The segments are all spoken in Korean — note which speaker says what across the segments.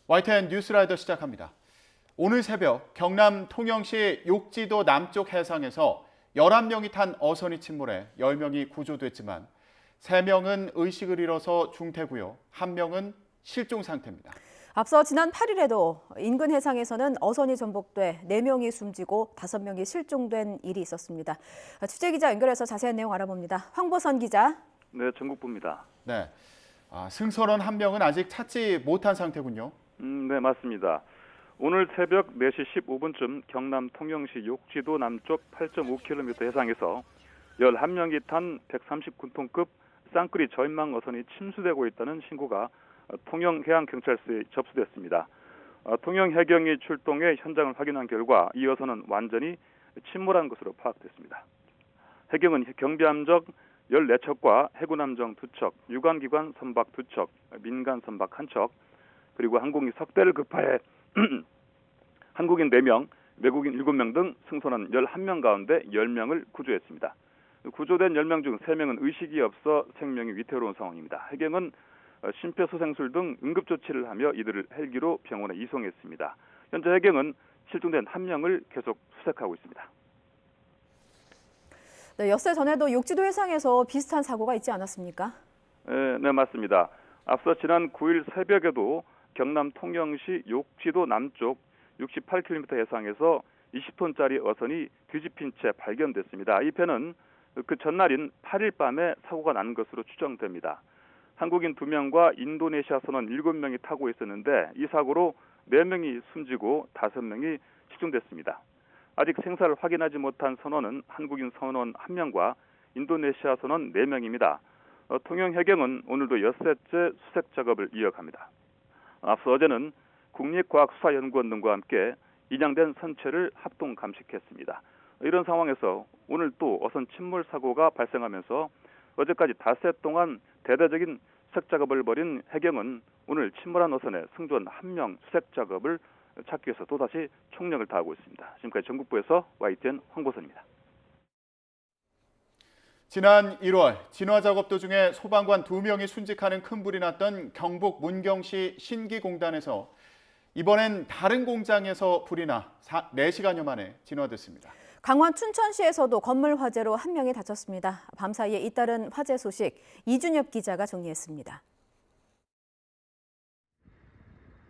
Speaker 1: YTN 뉴스라이더 시작합니다. 오늘 새벽 경남 통영시 욕지도 남쪽 해상에서 11명이 탄 어선이 침몰해 10명이 구조됐지만 3명은 의식을 잃어서 중태고요. 1명은 실종 상태입니다.
Speaker 2: 앞서 지난 8일에도 인근 해상에서는 어선이 전복돼 4명이 숨지고 5명이 실종된 일이 있었습니다. 취재기자 연결해서 자세한 내용 알아봅니다. 황보선 기자.
Speaker 3: 네, 전국부입니다.
Speaker 1: 네, 승선원 1명은 아직 찾지 못한 상태군요.
Speaker 3: 네, 맞습니다. 오늘 새벽 4시 15분쯤 경남 통영시 욕지도 남쪽 8.5km 해상에서 11명이 탄 139톤급 쌍끌이 저인망 어선이 침수되고 있다는 신고가 통영해양경찰서에 접수됐습니다. 통영해경이 출동해 현장을 확인한 결과 이 어선은 완전히 침몰한 것으로 파악됐습니다. 해경은 경비함정 14척과 해군함정 2척, 유관기관 선박 2척, 민간 선박 1척, 그리고 항공기 석대를 급파해 한국인 4명, 외국인 7명 등 승선원 11명 가운데 10명을 구조했습니다. 구조된 10명 중 3명은 의식이 없어 생명이 위태로운 상황입니다. 해경은 심폐소생술 등 응급조치를 하며 이들을 헬기로 병원에 이송했습니다. 현재 해경은 실종된 1명을 계속 수색하고 있습니다.
Speaker 2: 네, 엿새 전에도 욕지도 해상에서 비슷한 사고가 있지 않았습니까?
Speaker 3: 네, 맞습니다. 앞서 지난 9일 새벽에도 경남 통영시 욕지도 남쪽 68km 해상에서 20톤짜리 어선이 뒤집힌 채 발견됐습니다. 이 배는 그 전날인 8일 밤에 사고가 난 것으로 추정됩니다. 한국인 2명과 인도네시아 선원 7명이 타고 있었는데 이 사고로 4명이 숨지고 5명이 실종됐습니다. 아직 생사를 확인하지 못한 선원은 한국인 선원 1명과 인도네시아 선원 4명입니다. 통영해경은 오늘도 엿새째 수색 작업을 이어갑니다. 앞서 어제는 국립과학수사연구원 등과 함께 인양된 선체를 합동 감식했습니다. 이런 상황에서 오늘 또 어선 침몰 사고가 발생하면서 어제까지 닷새 동안 대대적인 수색 작업을 벌인 해경은 오늘 침몰한 어선의 승조원 1명 수색 작업을 찾기 위해서 또다시 총력을 다하고 있습니다. 지금까지 전국부에서 YTN 황보선입니다.
Speaker 1: 지난 1월 진화 작업 도중에 소방관 2명이 순직하는 큰 불이 났던 경북 문경시 신기공단에서 이번엔 다른 공장에서 불이 나 4시간여 만에 진화됐습니다.
Speaker 2: 강원 춘천시에서도 건물 화재로 1명이 다쳤습니다. 밤사이에 잇따른 화재 소식 이준엽 기자가 정리했습니다.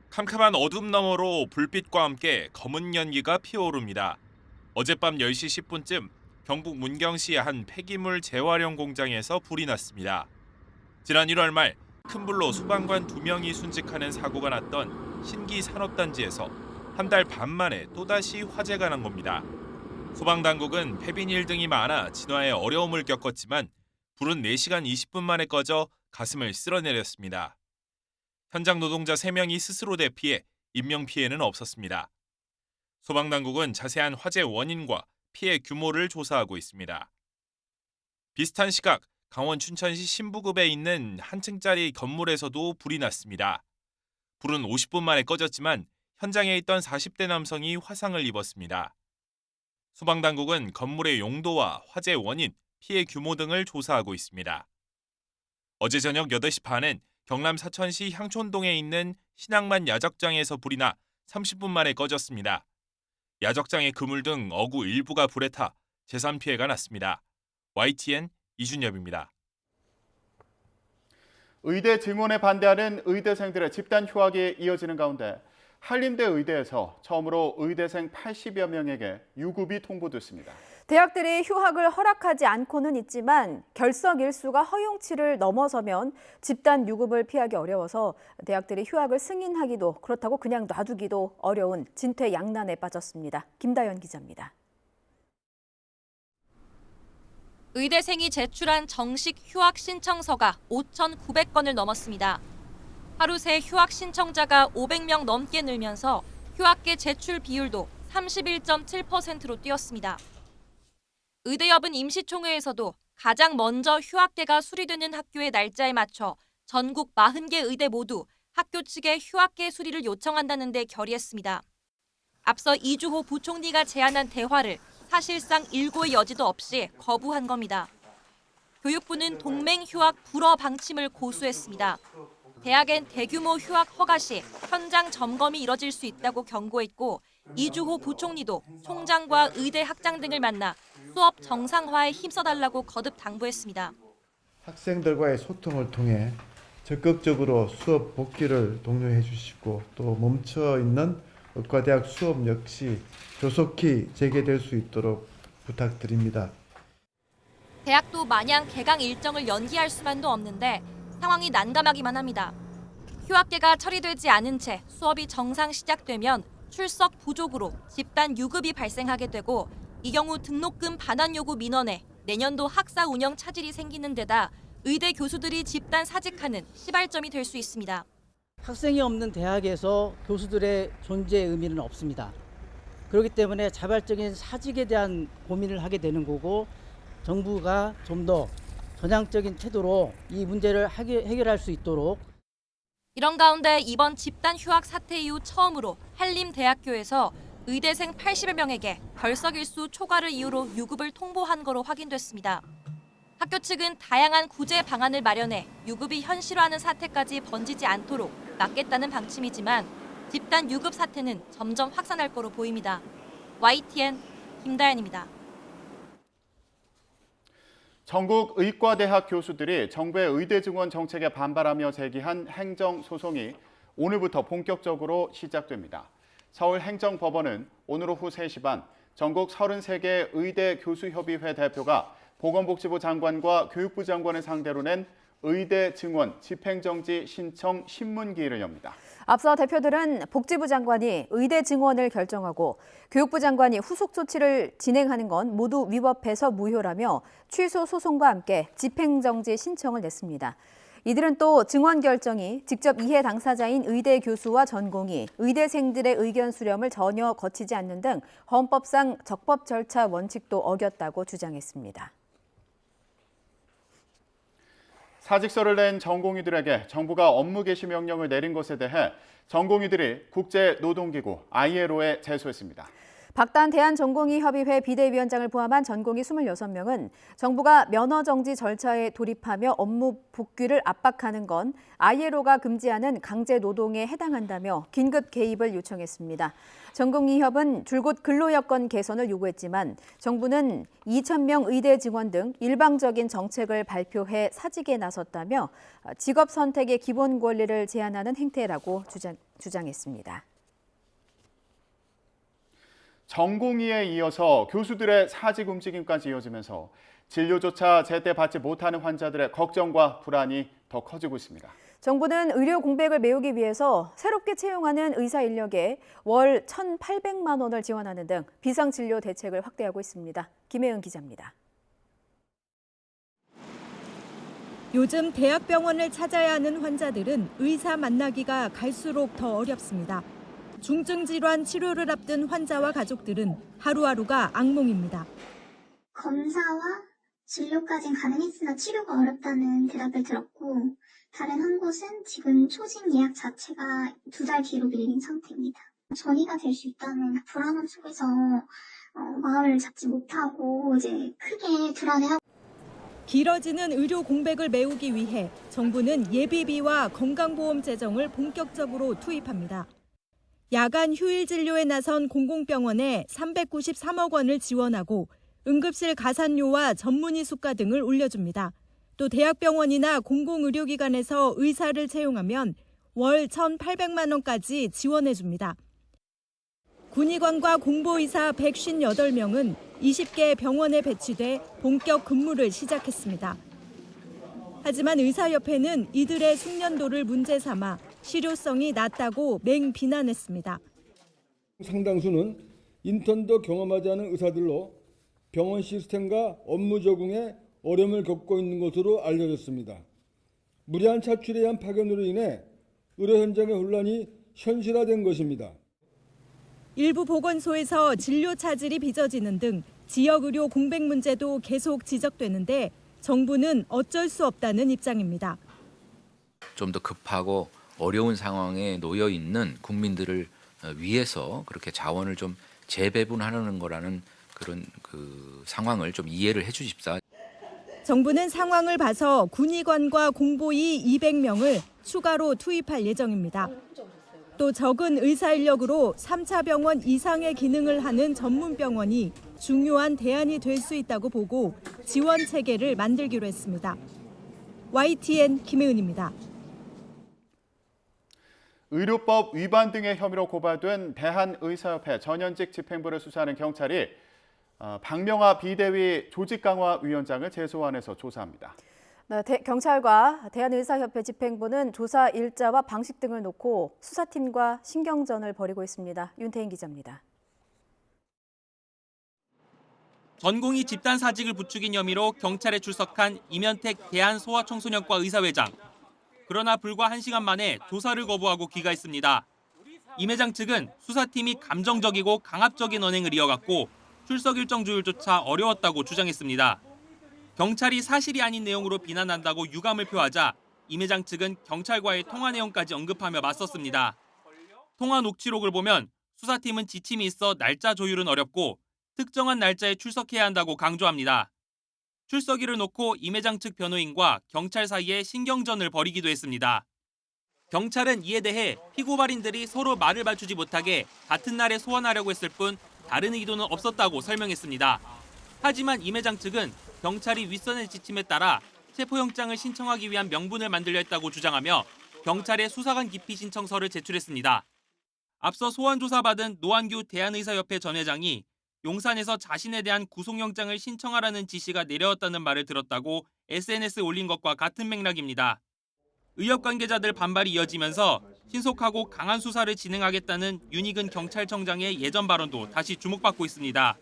Speaker 4: 캄캄한 어둠 너머로 불빛과 함께 검은 연기가 피어오릅니다. 어젯밤 10시 10분쯤 경북 문경시의 한 폐기물 재활용 공장에서 불이 났습니다. 지난 1월 말 큰 불로 소방관 2명이 순직하는 사고가 났던 신기 산업단지에서 한 달 반 만에 또다시 화재가 난 겁니다. 소방당국은 폐비닐 등이 많아 진화에 어려움을 겪었지만 불은 4시간 20분 만에 꺼져 가슴을 쓸어내렸습니다. 현장 노동자 3명이 스스로 대피해 인명피해는 없었습니다. 소방당국은 자세한 화재 원인과 피해 규모를 조사하고 있습니다. 비슷한 시각 강원 춘천시 신부급에 있는 한 층짜리 건물에서도 불이 났습니다. 불은 50분 만에 꺼졌지만 현장에 있던 40대 남성이 화상을 입었습니다. 소방당국은 건물의 용도와 화재 원인, 피해 규모 등을 조사하고 있습니다. 어제 저녁 8시 반엔 경남 사천시 향촌동에 있는 신앙만 야적장에서 불이 나 30분 만에 꺼졌습니다. 야적장의 그물 등 어구 일부가 불에 타 재산 피해가 났습니다. YTN 이준엽입니다.
Speaker 1: 의대 증원에 반대하는 의대생들의 집단 휴학이 이어지는 가운데 한림대 의대에서 처음으로 의대생 80여 명에게 유급이 통보됐습니다.
Speaker 2: 대학들이 휴학을 허락하지 않고는 있지만 결석 일수가 허용치를 넘어서면 집단 유급을 피하기 어려워서 대학들이 휴학을 승인하기도 그렇다고 그냥 놔두기도 어려운 진퇴양난에 빠졌습니다. 김다연 기자입니다.
Speaker 5: 의대생이 제출한 정식 휴학 신청서가 5,900건을 넘었습니다. 하루 새 휴학 신청자가 500명 넘게 늘면서 휴학계 제출 비율도 31.7%로 뛰었습니다. 의대협은 임시총회에서도 가장 먼저 휴학계가 수리되는 학교의 날짜에 맞춰 전국 40개 의대 모두 학교 측에 휴학계 수리를 요청한다는 데 결의했습니다. 앞서 이주호 부총리가 제안한 대화를 사실상 일고의 여지도 없이 거부한 겁니다. 교육부는 동맹 휴학 불허 방침을 고수했습니다. 대학엔 대규모 휴학 허가 시 현장 점검이 이뤄질 수 있다고 경고했고 이주호 부총리도 총장과 의대 학장 등을 만나 수업 정상화에 힘써달라고 거듭 당부했습니다.
Speaker 6: 학생들과의 소통을 통해 적극적으로 수업 복귀를 독려해 주시고 또 멈춰 있는 의과대학 수업 역시 조속히 재개될 수 있도록 부탁드립니다.
Speaker 5: 대학도 마냥 개강 일정을 연기할 수만도 없는데 상황이 난감하기만 합니다. 휴학계가 처리되지 않은 채 수업이 정상 시작되면 출석 부족으로 집단 유급이 발생하게 되고 이 경우 등록금 반환 요구 민원에 내년도 학사 운영 차질이 생기는 데다 의대 교수들이 집단 사직하는 시발점이 될 수 있습니다.
Speaker 7: 학생이 없는 대학에서 교수들의 존재의 의미는 없습니다. 그렇기 때문에 자발적인 사직에 대한 고민을 하게 되는 거고 정부가 좀 더 전향적인 태도로 이 문제를 해결할 수 있도록.
Speaker 5: 이런 가운데 이번 집단 휴학 사태 이후 처음으로 한림대학교에서 의대생 80여 명에게 결석일수 초과를 이유로 유급을 통보한 거로 확인됐습니다. 학교 측은 다양한 구제 방안을 마련해 유급이 현실화하는 사태까지 번지지 않도록 막겠다는 방침이지만 집단 유급 사태는 점점 확산할 거로 보입니다. YTN 김다연입니다.
Speaker 1: 전국 의과대학 교수들이 정부의 의대 증원 정책에 반발하며 제기한 행정소송이 오늘부터 본격적으로 시작됩니다. 서울행정법원은 오늘 오후 3시 반 전국 33개 의대 교수협의회 대표가 보건복지부 장관과 교육부 장관을 상대로 낸 의대 증원 집행정지 신청 신문기일을 엽니다.
Speaker 2: 앞서 대표들은 복지부 장관이 의대 증원을 결정하고 교육부 장관이 후속 조치를 진행하는 건 모두 위법해서 무효라며 취소 소송과 함께 집행정지 신청을 냈습니다. 이들은 또 증원 결정이 직접 이해 당사자인 의대 교수와 전공의, 의대생들의 의견 수렴을 전혀 거치지 않는 등 헌법상 적법 절차 원칙도 어겼다고 주장했습니다.
Speaker 1: 사직서를 낸 전공의들에게 정부가 업무 개시 명령을 내린 것에 대해 전공의들이 국제노동기구 ILO에 제소했습니다.
Speaker 2: 박단 대한전공의협의회 비대위원장을 포함한 전공의 26명은 정부가 면허정지 절차에 돌입하며 업무 복귀를 압박하는 건 ILO가 금지하는 강제노동에 해당한다며 긴급 개입을 요청했습니다. 전공의협은 줄곧 근로여건 개선을 요구했지만 정부는 2,000명 의대 증원 등 일방적인 정책을 발표해 사직에 나섰다며 직업 선택의 기본 권리를 제한하는 행태라고 주장했습니다.
Speaker 1: 전공의에 이어서 교수들의 사직 움직임까지 이어지면서 진료조차 제때 받지 못하는 환자들의 걱정과 불안이 더 커지고 있습니다.
Speaker 2: 정부는 의료 공백을 메우기 위해서 새롭게 채용하는 의사 인력에 월 1,800만 원을 지원하는 등 비상진료 대책을 확대하고 있습니다. 김혜은 기자입니다.
Speaker 8: 요즘 대학병원을 찾아야 하는 환자들은 의사 만나기가 갈수록 더 어렵습니다. 중증 질환 치료를 앞둔 환자와 가족들은 하루하루가 악몽입니다.
Speaker 9: 검사와 진료까지는 가능했으나 치료가 어렵다는 대답을 들었고 다른 한 곳은 지금 초진 예약 자체가 2달 뒤로 밀린 상태입니다. 전이가 될 수 있다는 불안함 속에서 마음을 잡지 못하고 이제 크게 불안해하고
Speaker 8: 길어지는 의료 공백을 메우기 위해 정부는 예비비와 건강보험 재정을 본격적으로 투입합니다. 야간 휴일 진료에 나선 공공병원에 393억 원을 지원하고 응급실 가산료와 전문의 수가 등을 올려줍니다. 또 대학병원이나 공공의료기관에서 의사를 채용하면 월 1,800만 원까지 지원해줍니다. 군의관과 공보의사 158명은 20개 병원에 배치돼 본격 근무를 시작했습니다. 하지만 의사협회는 이들의 숙련도를 문제 삼아 실효성이 낮다고 맹비난했습니다.
Speaker 10: 상당수는 인턴도 경험하지 않은 의사들로 병원 시스템과 업무 적응에 어려움을 겪고 있는 것으로 알려졌습니다. 무리한 차출에 의한 파견으로 인해 의료 현장의 혼란이 현실화된 것입니다.
Speaker 8: 일부 보건소에서 진료 차질이 빚어지는 등 지역 의료 공백 문제도 계속 지적되는데 정부는 어쩔 수 없다는 입장입니다.
Speaker 11: 좀 더 급하고 어려운 상황에 놓여 있는 국민들을 위해서 그렇게 자원을 좀 재배분하는 거라는 그런 상황을 좀 이해를 해주십사.
Speaker 8: 정부는 상황을 봐서 군의관과 공보의 200명을 추가로 투입할 예정입니다. 또 적은 의사 인력으로 3차 병원 이상의 기능을 하는 전문 병원이 중요한 대안이 될 수 있다고 보고 지원 체계를 만들기로 했습니다. YTN 김혜은입니다.
Speaker 1: 의료법 위반 등의 혐의로 고발된 대한의사협회 전현직 집행부를 수사하는 경찰이 박명아 비대위 조직강화위원장을 재소환해서 조사합니다.
Speaker 2: 네, 경찰과 대한의사협회 집행부는 조사 일자와 방식 등을 놓고 수사팀과 신경전을 벌이고 있습니다. 윤태인 기자입니다.
Speaker 12: 전공의 집단 사직을 부추긴 혐의로 경찰에 출석한 이면택 대한소아청소년과 의사회장. 그러나 불과 1시간 만에 조사를 거부하고 귀가했습니다. 임 회장 측은 수사팀이 감정적이고 강압적인 언행을 이어갔고 출석 일정 조율조차 어려웠다고 주장했습니다. 경찰이 사실이 아닌 내용으로 비난한다고 유감을 표하자 임 회장 측은 경찰과의 통화 내용까지 언급하며 맞섰습니다. 통화 녹취록을 보면 수사팀은 지침이 있어 날짜 조율은 어렵고 특정한 날짜에 출석해야 한다고 강조합니다. 출석일을 놓고 임 회장 측 변호인과 경찰 사이에 신경전을 벌이기도 했습니다. 경찰은 이에 대해 피고발인들이 서로 말을 맞추지 못하게 같은 날에 소환하려고 했을 뿐 다른 의도는 없었다고 설명했습니다. 하지만 임 회장 측은 경찰이 윗선의 지침에 따라 체포영장을 신청하기 위한 명분을 만들려 했다고 주장하며 경찰에 수사관 기피 신청서를 제출했습니다. 앞서 소환 조사받은 노한규 대한의사협회 전 회장이 용산에서 자신에 대한 구속영장을 신청하라는 지시가 내려왔다는 말을 들었다고 SNS에 올린 것과 같은 맥락입니다. 의협 관계자들 반발이 이어지면서 신속하고 강한 수사를 진행하겠다는 윤익은 경찰청장의 예전 발언도 다시 주목받고 있습니다.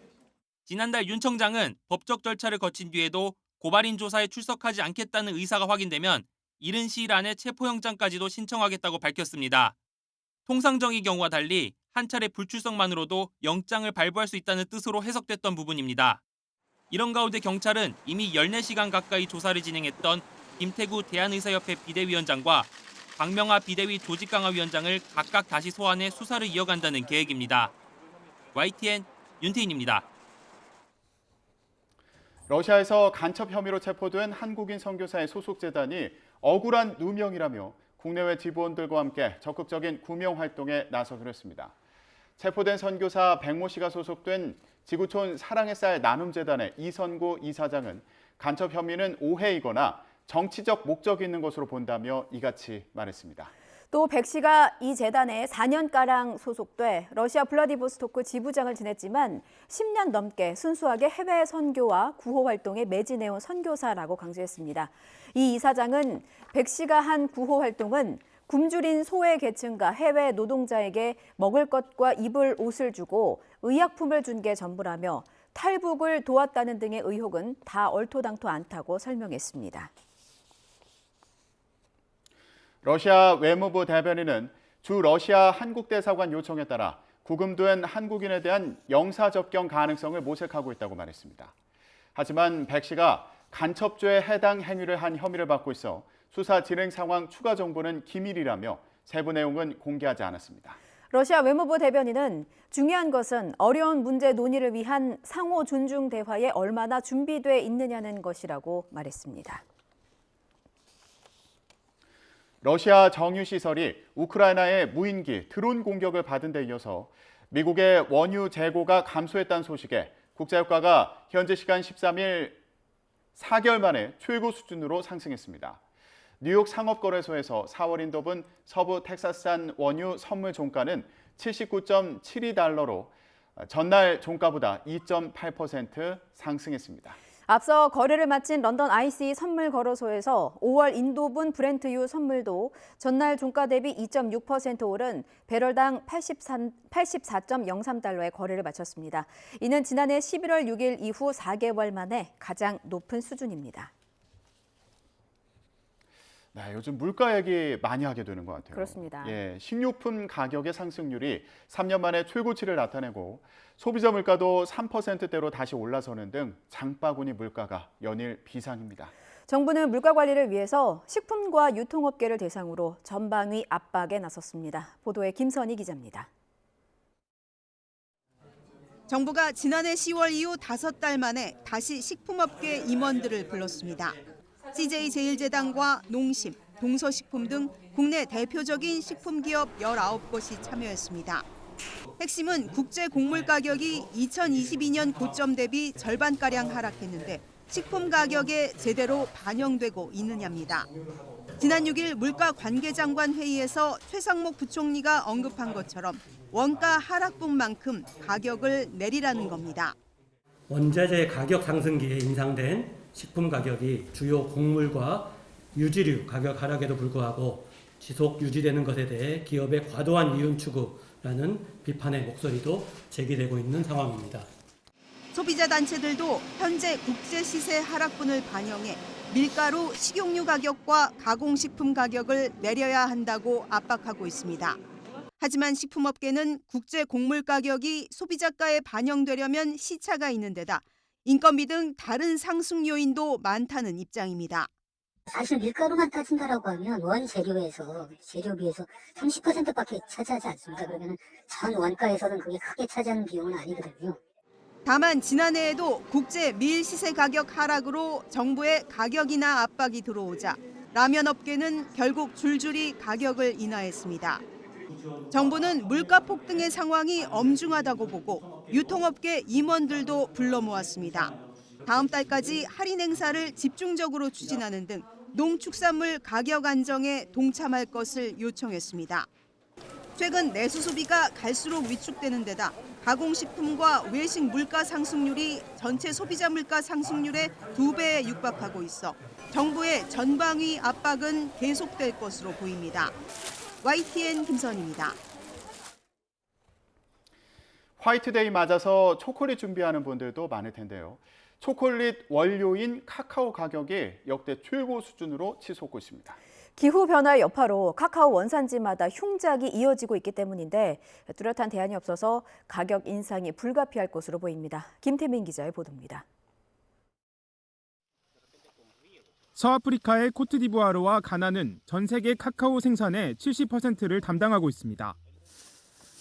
Speaker 12: 지난달 윤 청장은 법적 절차를 거친 뒤에도 고발인 조사에 출석하지 않겠다는 의사가 확인되면 이른 시일 안에 체포영장까지도 신청하겠다고 밝혔습니다. 통상적인 경우와 달리 한 차례 불출석만으로도 영장을 발부할 수 있다는 뜻으로 해석됐던 부분입니다. 이런 가운데 경찰은 이미 14시간 가까이 조사를 진행했던 김태구 대한의사협회 비대위원장과 박명아 비대위 조직강화위원장을 각각 다시 소환해 수사를 이어간다는 계획입니다. YTN 윤태인입니다.
Speaker 1: 러시아에서 간첩 혐의로 체포된 한국인 선교사의 소속 재단이 억울한 누명이라며 국내외 지부원들과 함께 적극적인 구명 활동에 나서기로 했습니다. 체포된 선교사 백모 씨가 소속된 지구촌 사랑의 쌀 나눔재단의 이선구 이사장은 간첩 혐의는 오해이거나 정치적 목적이 있는 것으로 본다며 이같이 말했습니다.
Speaker 2: 또 백 씨가 이 재단에 4년가량 소속돼 러시아 블라디보스토크 지부장을 지냈지만 10년 넘게 순수하게 해외 선교와 구호 활동에 매진해온 선교사라고 강조했습니다. 이 이사장은 백 씨가 한 구호 활동은 굶주린 소외 계층과 해외 노동자에게 먹을 것과 입을 옷을 주고 의약품을 준 게 전부라며 탈북을 도왔다는 등의 의혹은 다 얼토당토 않다고 설명했습니다.
Speaker 1: 러시아 외무부 대변인은 주 러시아 한국 대사관 요청에 따라 구금된 한국인에 대한 영사 접견 가능성을 모색하고 있다고 말했습니다. 하지만 백 씨가 간첩죄에 해당 행위를 한 혐의를 받고 있어 수사 진행 상황 추가 정보는 기밀이라며 세부 내용은 공개하지 않았습니다.
Speaker 2: 러시아 외무부 대변인은 중요한 것은 어려운 문제 논의를 위한 상호 존중 대화에 얼마나 준비돼 있느냐는 것이라고 말했습니다.
Speaker 1: 러시아 정유시설이 우크라이나의 무인기 드론 공격을 받은 데 이어서 미국의 원유 재고가 감소했다는 소식에 국제유가가 현지 시간 13일 4개월 만에 최고 수준으로 상승했습니다. 뉴욕 상업거래소에서 4월 인도분 서부 텍사스산 원유 선물 종가는 79.72달러로 전날 종가보다 2.8% 상승했습니다.
Speaker 2: 앞서 거래를 마친 런던 ICE 선물 거래소에서 5월 인도분 브렌트유 선물도 전날 종가 대비 2.6% 오른 배럴당 84.03달러에 거래를 마쳤습니다. 이는 지난해 11월 6일 이후 4개월 만에 가장 높은 수준입니다.
Speaker 1: 네, 요즘 물가 얘기 많이 하게 되는 것 같아요.
Speaker 2: 그렇습니다.
Speaker 1: 식료품 가격의 상승률이 3년 만에 최고치를 나타내고 소비자 물가도 3%대로 다시 올라서는 등 장바구니 물가가 연일 비상입니다.
Speaker 2: 정부는 물가 관리를 위해서 식품과 유통업계를 대상으로 전방위 압박에 나섰습니다. 보도에 김선희 기자입니다.
Speaker 13: 정부가 지난해 10월 이후 5달 만에 다시 식품업계 임원들을 불렀습니다. CJ제일제당과 농심, 동서식품 등 국내 대표적인 식품기업 19곳이 참여했습니다. 핵심은 국제 곡물 가격이 2022년 고점 대비 절반가량 하락했는데 식품 가격에 제대로 반영되고 있느냐입니다. 지난 6일 물가관계장관 회의에서 최상목 부총리가 언급한 것처럼 원가 하락분만큼 가격을 내리라는 겁니다.
Speaker 14: 원자재 가격 상승기에 인상된 식품 가격이 주요 곡물과 유지류 가격 하락에도 불구하고 지속 유지되는 것에 대해 기업의 과도한 이윤 추구라는 비판의 목소리도 제기되고 있는 상황입니다.
Speaker 13: 소비자 단체들도 현재 국제 시세 하락분을 반영해 밀가루, 식용유 가격과 가공식품 가격을 내려야 한다고 압박하고 있습니다. 하지만 식품업계는 국제 곡물 가격이 소비자가에 반영되려면 시차가 있는 데다 인건비 등 다른 상승 요인도 많다는 입장입니다.
Speaker 15: 사실 밀가루만 따진다라고 하면 원재료에서 재료비에서 30%밖에 차지하지 않습니다. 그러면 전 원가에서는 그게 크게 차지하는 비용은 아니거든요.
Speaker 13: 다만 지난해에도 국제 밀 시세 가격 하락으로 정부의 가격 인하 압박이 들어오자 라면 업계는 결국 줄줄이 가격을 인하했습니다. 정부는 물가 폭등의 상황이 엄중하다고 보고 유통업계 임원들도 불러 모았습니다. 다음 달까지 할인 행사를 집중적으로 추진하는 등 농축산물 가격 안정에 동참할 것을 요청했습니다. 최근 내수 소비가 갈수록 위축되는 데다 가공식품과 외식 물가 상승률이 전체 소비자 물가 상승률의 2배에 육박하고 있어 정부의 전방위 압박은 계속될 것으로 보입니다. YTN 김선입니다.
Speaker 1: 화이트데이 맞아서 초콜릿 준비하는 분들도 많을 텐데요. 초콜릿 원료인 카카오 가격이 역대 최고 수준으로 치솟고 있습니다.
Speaker 2: 기후변화의 여파로 카카오 원산지마다 흉작이 이어지고 있기 때문인데 뚜렷한 대안이 없어서 가격 인상이 불가피할 것으로 보입니다. 김태민 기자의 보도입니다.
Speaker 16: 서아프리카의 코트디부아르와 가나는 전 세계 카카오 생산의 70%를 담당하고 있습니다.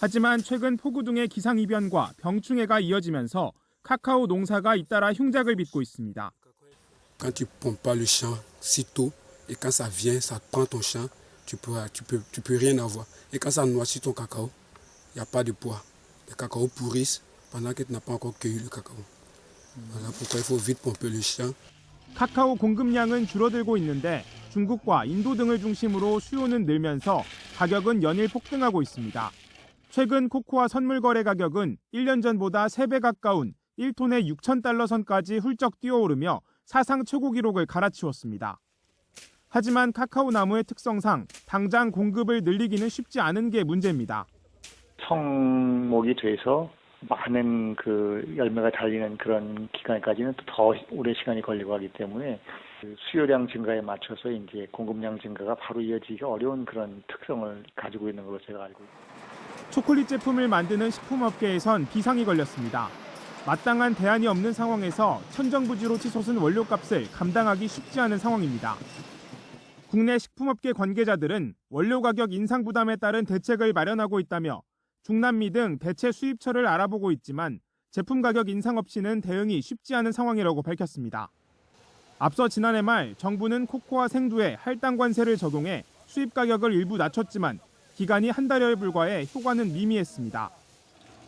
Speaker 16: 하지만 최근 폭우 등의 기상이변과 병충해가 이어지면서 카카오 농사가 잇따라 흉작을 빚고 있습니다.
Speaker 17: Quand tu pompes pas le champ si tôt et quand ça vient, ça prend ton champ, tu peux rien avoir. Et quand ça noircit ton cacao, il y a pas de poids. Les cacao pourrissent pendant que tu n'as pas encore cueilli le cacao. Voilà pourquoi il faut vite pomper le champ.
Speaker 16: 카카오 공급량은 줄어들고 있는데 중국과 인도 등을 중심으로 수요는 늘면서 가격은 연일 폭등하고 있습니다. 최근 코코아 선물 거래 가격은 1년 전보다 3배 가까운 1톤에 6,000달러 선까지 훌쩍 뛰어오르며 사상 최고 기록을 갈아치웠습니다. 하지만 카카오 나무의 특성상 당장 공급을 늘리기는 쉽지 않은 게 문제입니다.
Speaker 18: 성목이 돼서 많은 그 열매가 달리는 그런 기간까지는 또 더 오래 시간이 걸리고 하기 때문에 수요량 증가에 맞춰서 이제 공급량 증가가 바로 이어지기 어려운 그런 특성을 가지고 있는 걸로 제가 알고 있습니다.
Speaker 16: 초콜릿 제품을 만드는 식품업계에선 비상이 걸렸습니다. 마땅한 대안이 없는 상황에서 천정부지로 치솟은 원료값을 감당하기 쉽지 않은 상황입니다. 국내 식품업계 관계자들은 원료 가격 인상 부담에 따른 대책을 마련하고 있다며 중남미 등 대체 수입처를 알아보고 있지만 제품 가격 인상 없이는 대응이 쉽지 않은 상황이라고 밝혔습니다. 앞서 지난해 말 정부는 코코아 생두에 할당 관세를 적용해 수입 가격을 일부 낮췄지만 기간이 한 달여에 불과해 효과는 미미했습니다.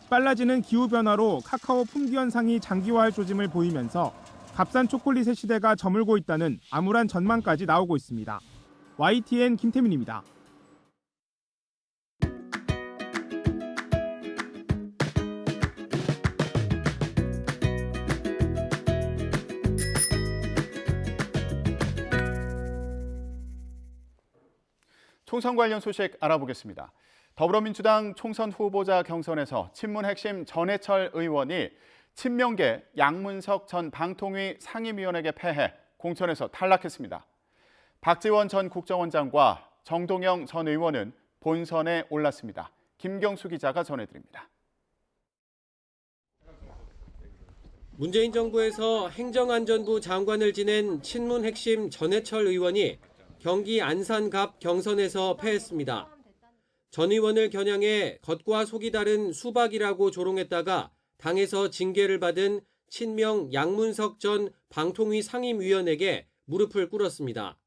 Speaker 16: 빨라지는 기후변화로 카카오 품귀 현상이 장기화할 조짐을 보이면서 값싼 초콜릿의 시대가 저물고 있다는 암울한 전망까지 나오고 있습니다. YTN 김태민입니다.
Speaker 1: 총선 관련 소식 알아보겠습니다. 더불어민주당 총선 후보자 경선에서 친문 핵심 전해철 의원이 친명계 양문석 전 방통위 상임위원에게 패해 공천에서 탈락했습니다. 박지원 전 국정원장과 정동영 전 의원은 본선에 올랐습니다. 김경수 기자가 전해드립니다.
Speaker 19: 문재인 정부에서 행정안전부 장관을 지낸 친문 핵심 전해철 의원이 경기 안산갑 경선에서 패했습니다. 전 의원을 겨냥해 겉과 속이 다른 수박이라고 조롱했다가 당에서 징계를 받은 친명 양문석 전 방통위 상임위원에게 무릎을 꿇었습니다.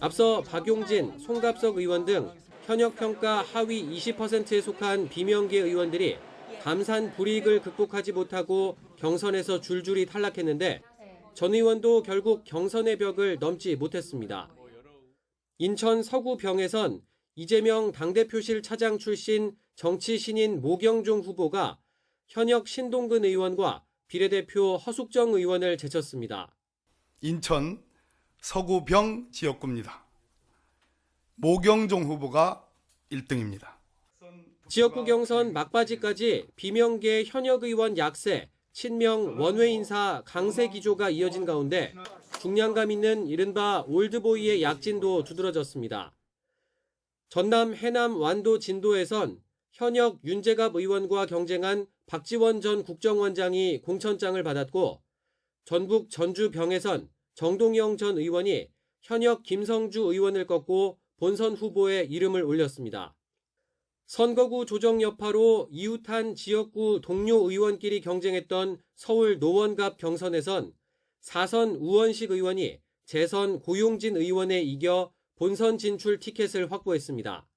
Speaker 19: 앞서 박용진, 송갑석 의원 등 현역 평가 하위 20%에 속한 비명계 의원들이 감산 불이익을 극복하지 못하고 경선에서 줄줄이 탈락했는데 전 의원도 결국 경선의 벽을 넘지 못했습니다. 인천 서구병에선 이재명 당대표실 차장 출신 정치 신인 모경종 후보가 현역 신동근 의원과 비례대표 허숙정 의원을 제쳤습니다.
Speaker 20: 인천 서구병 지역구입니다. 모경종 후보가 1등입니다.
Speaker 19: 지역구 경선 막바지까지 비명계 현역 의원 약세, 친명 원외 인사 강세 기조가 이어진 가운데 중량감 있는 이른바 올드보이의 약진도 두드러졌습니다. 전남, 해남, 완도, 진도에선 현역 윤재갑 의원과 경쟁한 박지원 전 국정원장이 공천장을 받았고 전북 전주병에선 정동영 전 의원이 현역 김성주 의원을 꺾고 본선 후보에 이름을 올렸습니다. 선거구 조정 여파로 이웃한 지역구 동료 의원끼리 경쟁했던 서울 노원갑 경선에선 4선 우원식 의원이 재선 고용진 의원에 이겨 본선 진출 티켓을 확보했습니다.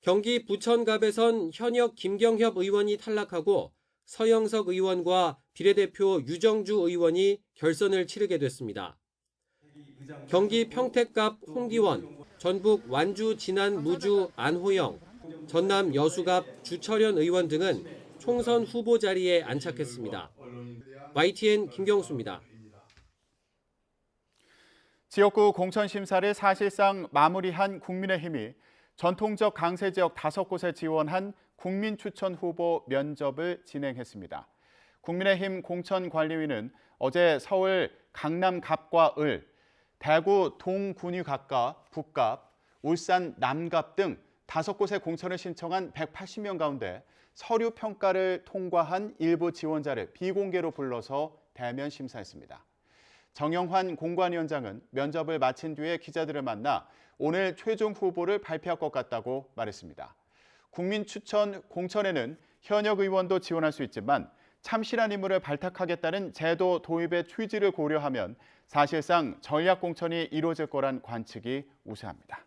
Speaker 19: 경기 부천갑에선 현역 김경협 의원이 탈락하고 서영석 의원과 비례대표 유정주 의원이 결선을 치르게 됐습니다. 경기 평택갑 홍기원, 전북 완주 진안 무주 안호영, 전남 여수갑 주철현 의원 등은 총선 후보 자리에 안착했습니다. YTN 김경수입니다.
Speaker 1: 지역구 공천 심사를 사실상 마무리한 국민의힘이 전통적 강세 지역 5곳에 지원한 국민추천 후보 면접을 진행했습니다. 국민의힘 공천관리위는 어제 서울 강남갑과 을, 대구 동군위갑과 북갑, 울산 남갑 등 5곳의 공천을 신청한 180명 가운데 서류 평가를 통과한 일부 지원자를 비공개로 불러서 대면 심사했습니다. 정영환 공관위원장은 면접을 마친 뒤에 기자들을 만나 오늘 최종 후보를 발표할 것 같다고 말했습니다. 국민추천 공천에는 현역 의원도 지원할 수 있지만 참신한 인물을 발탁하겠다는 제도 도입의 취지를 고려하면 사실상 전략 공천이 이루어질 거란 관측이 우세합니다.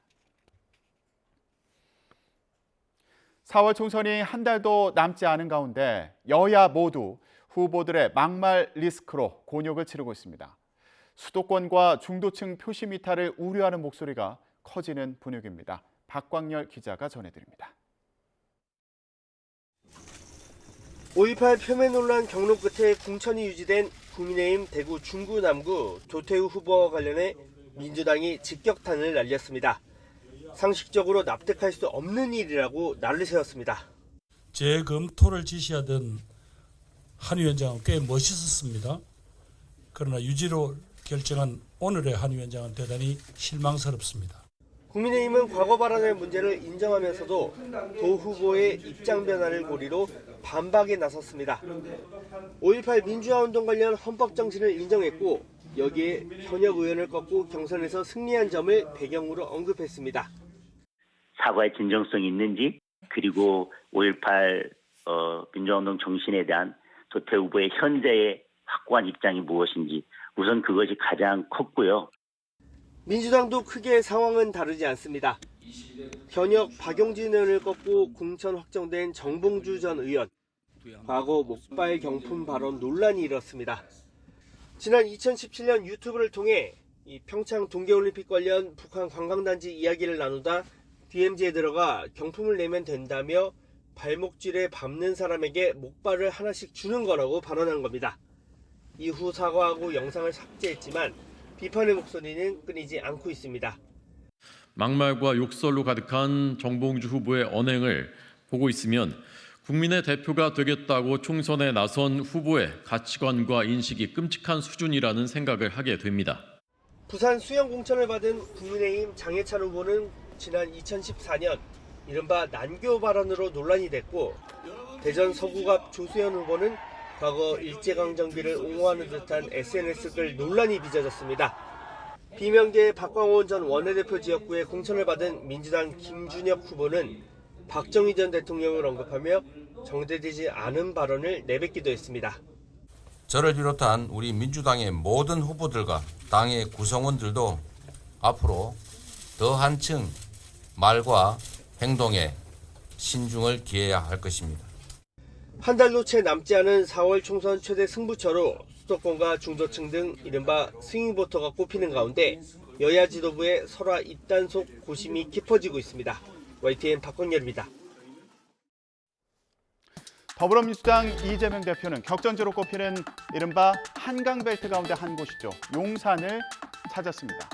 Speaker 1: 4월 총선이 한 달도 남지 않은 가운데 여야 모두 후보들의 막말 리스크로 곤욕을 치르고 있습니다. 수도권과 중도층 표심 이탈을 우려하는 목소리가 커지는 분위기입니다. 박광열 기자가 전해드립니다.
Speaker 21: 5.18 표면 논란 경로 끝에 공천이 유지된 국민의힘 대구 중구 남구 조태우 후보와 관련해 민주당이 직격탄을 날렸습니다. 상식적으로 납득할 수 없는 일이라고 난리 세웠습니다.
Speaker 22: 재검토를 지시하던 한 위원장은 꽤 멋있었습니다. 그러나 유지로 결정한 오늘의 한 위원장은 대단히 실망스럽습니다.
Speaker 21: 국민의힘은 과거 발언의 문제를 인정하면서도 도 후보의 입장 변화를 고리로 반박에 나섰습니다. 5.18 민주화운동 관련 헌법 정신을 인정했고 여기에 현역 의원을 꺾고 경선에서 승리한 점을 배경으로 언급했습니다.
Speaker 23: 사과의 진정성이 있는지 그리고 5.18 민주화운동 정신에 대한 조태우 후보의 현재의 확고한 입장이 무엇인지 우선 그것이 가장 컸고요.
Speaker 21: 민주당도 크게 상황은 다르지 않습니다. 현역 박용진 의원을 꺾고 공천 확정된 정봉주 전 의원. 과거 목발 경품 발언 논란이 일었습니다. 지난 2017년 유튜브를 통해 이 평창 동계올림픽 관련 북한 관광단지 이야기를 나누다 DMZ에 들어가 경품을 내면 된다며 발목줄에 밟는 사람에게 목발을 하나씩 주는 거라고 발언한 겁니다. 이후 사과하고 영상을 삭제했지만 비판의 목소리는 끊이지 않고 있습니다.
Speaker 24: 막말과 욕설로 가득한 정봉주 후보의 언행을 보고 있으면 국민의 대표가 되겠다고 총선에 나선 후보의 가치관과 인식이 끔찍한 수준이라는 생각을 하게 됩니다.
Speaker 21: 부산 수영 공천을 받은 국민의힘 장해찬 후보는 지난 2014년 이른바 난교 발언으로 논란이 됐고 대전 서구갑 조수현 후보는 과거 일제강점기를 옹호하는 듯한 SNS 글 논란이 빚어졌습니다. 비명계의 박광온 전 원내대표 지역구에 공천을 받은 민주당 김준혁 후보는 박정희 전 대통령을 언급하며 정제되지 않은 발언을 내뱉기도 했습니다.
Speaker 25: 저를 비롯한 우리 민주당의 모든 후보들과 당의 구성원들도 앞으로
Speaker 3: 더 한층 말과 행동에 신중을 기해야 할 것입니다.
Speaker 21: 한 달도 채 남지 않은 4월 총선 최대 승부처로 수도권과 중도층 등 이른바 스윙보터가 꼽히는 가운데 여야 지도부의 설화 입단속 고심이 깊어지고 있습니다. YTN 박광열입니다.
Speaker 1: 더불어민주당 이재명 대표는 격전지로 꼽히는 이른바 한강벨트 가운데 한 곳이죠. 용산을 찾았습니다.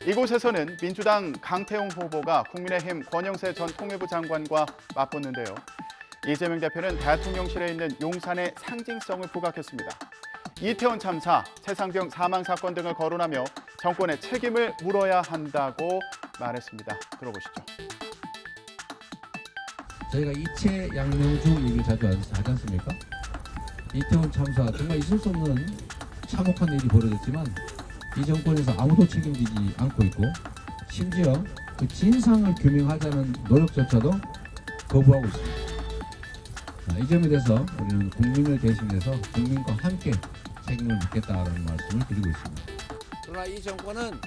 Speaker 1: 이곳에서는 민주당 강태웅 후보가 국민의힘 권영세 전 통일부 장관과 맞붙는데요. 이재명 대표는 대통령실에 있는 용산의 상징성을 부각했습니다. 이태원 참사, 최상병 사망 사건 등을 거론하며 정권의 책임을 물어야 한다고 말했습니다. 들어보시죠.
Speaker 4: 저희가 이채 양명주 얘기를 자주 하지 않습니까? 이태원 참사 정말 있을 수 없는 참혹한 일이 벌어졌지만 이 정권에서 아무도 책임지지 않고 있고 심지어 그 진상을 규명하자는 노력조차도 거부하고 있습니다. 이 점에 대해서 우리는 국민을 대신해서 국민과 함께 책임을 묻겠다라는 말씀을 드리고 있습니다.
Speaker 6: 그러나 이 정권은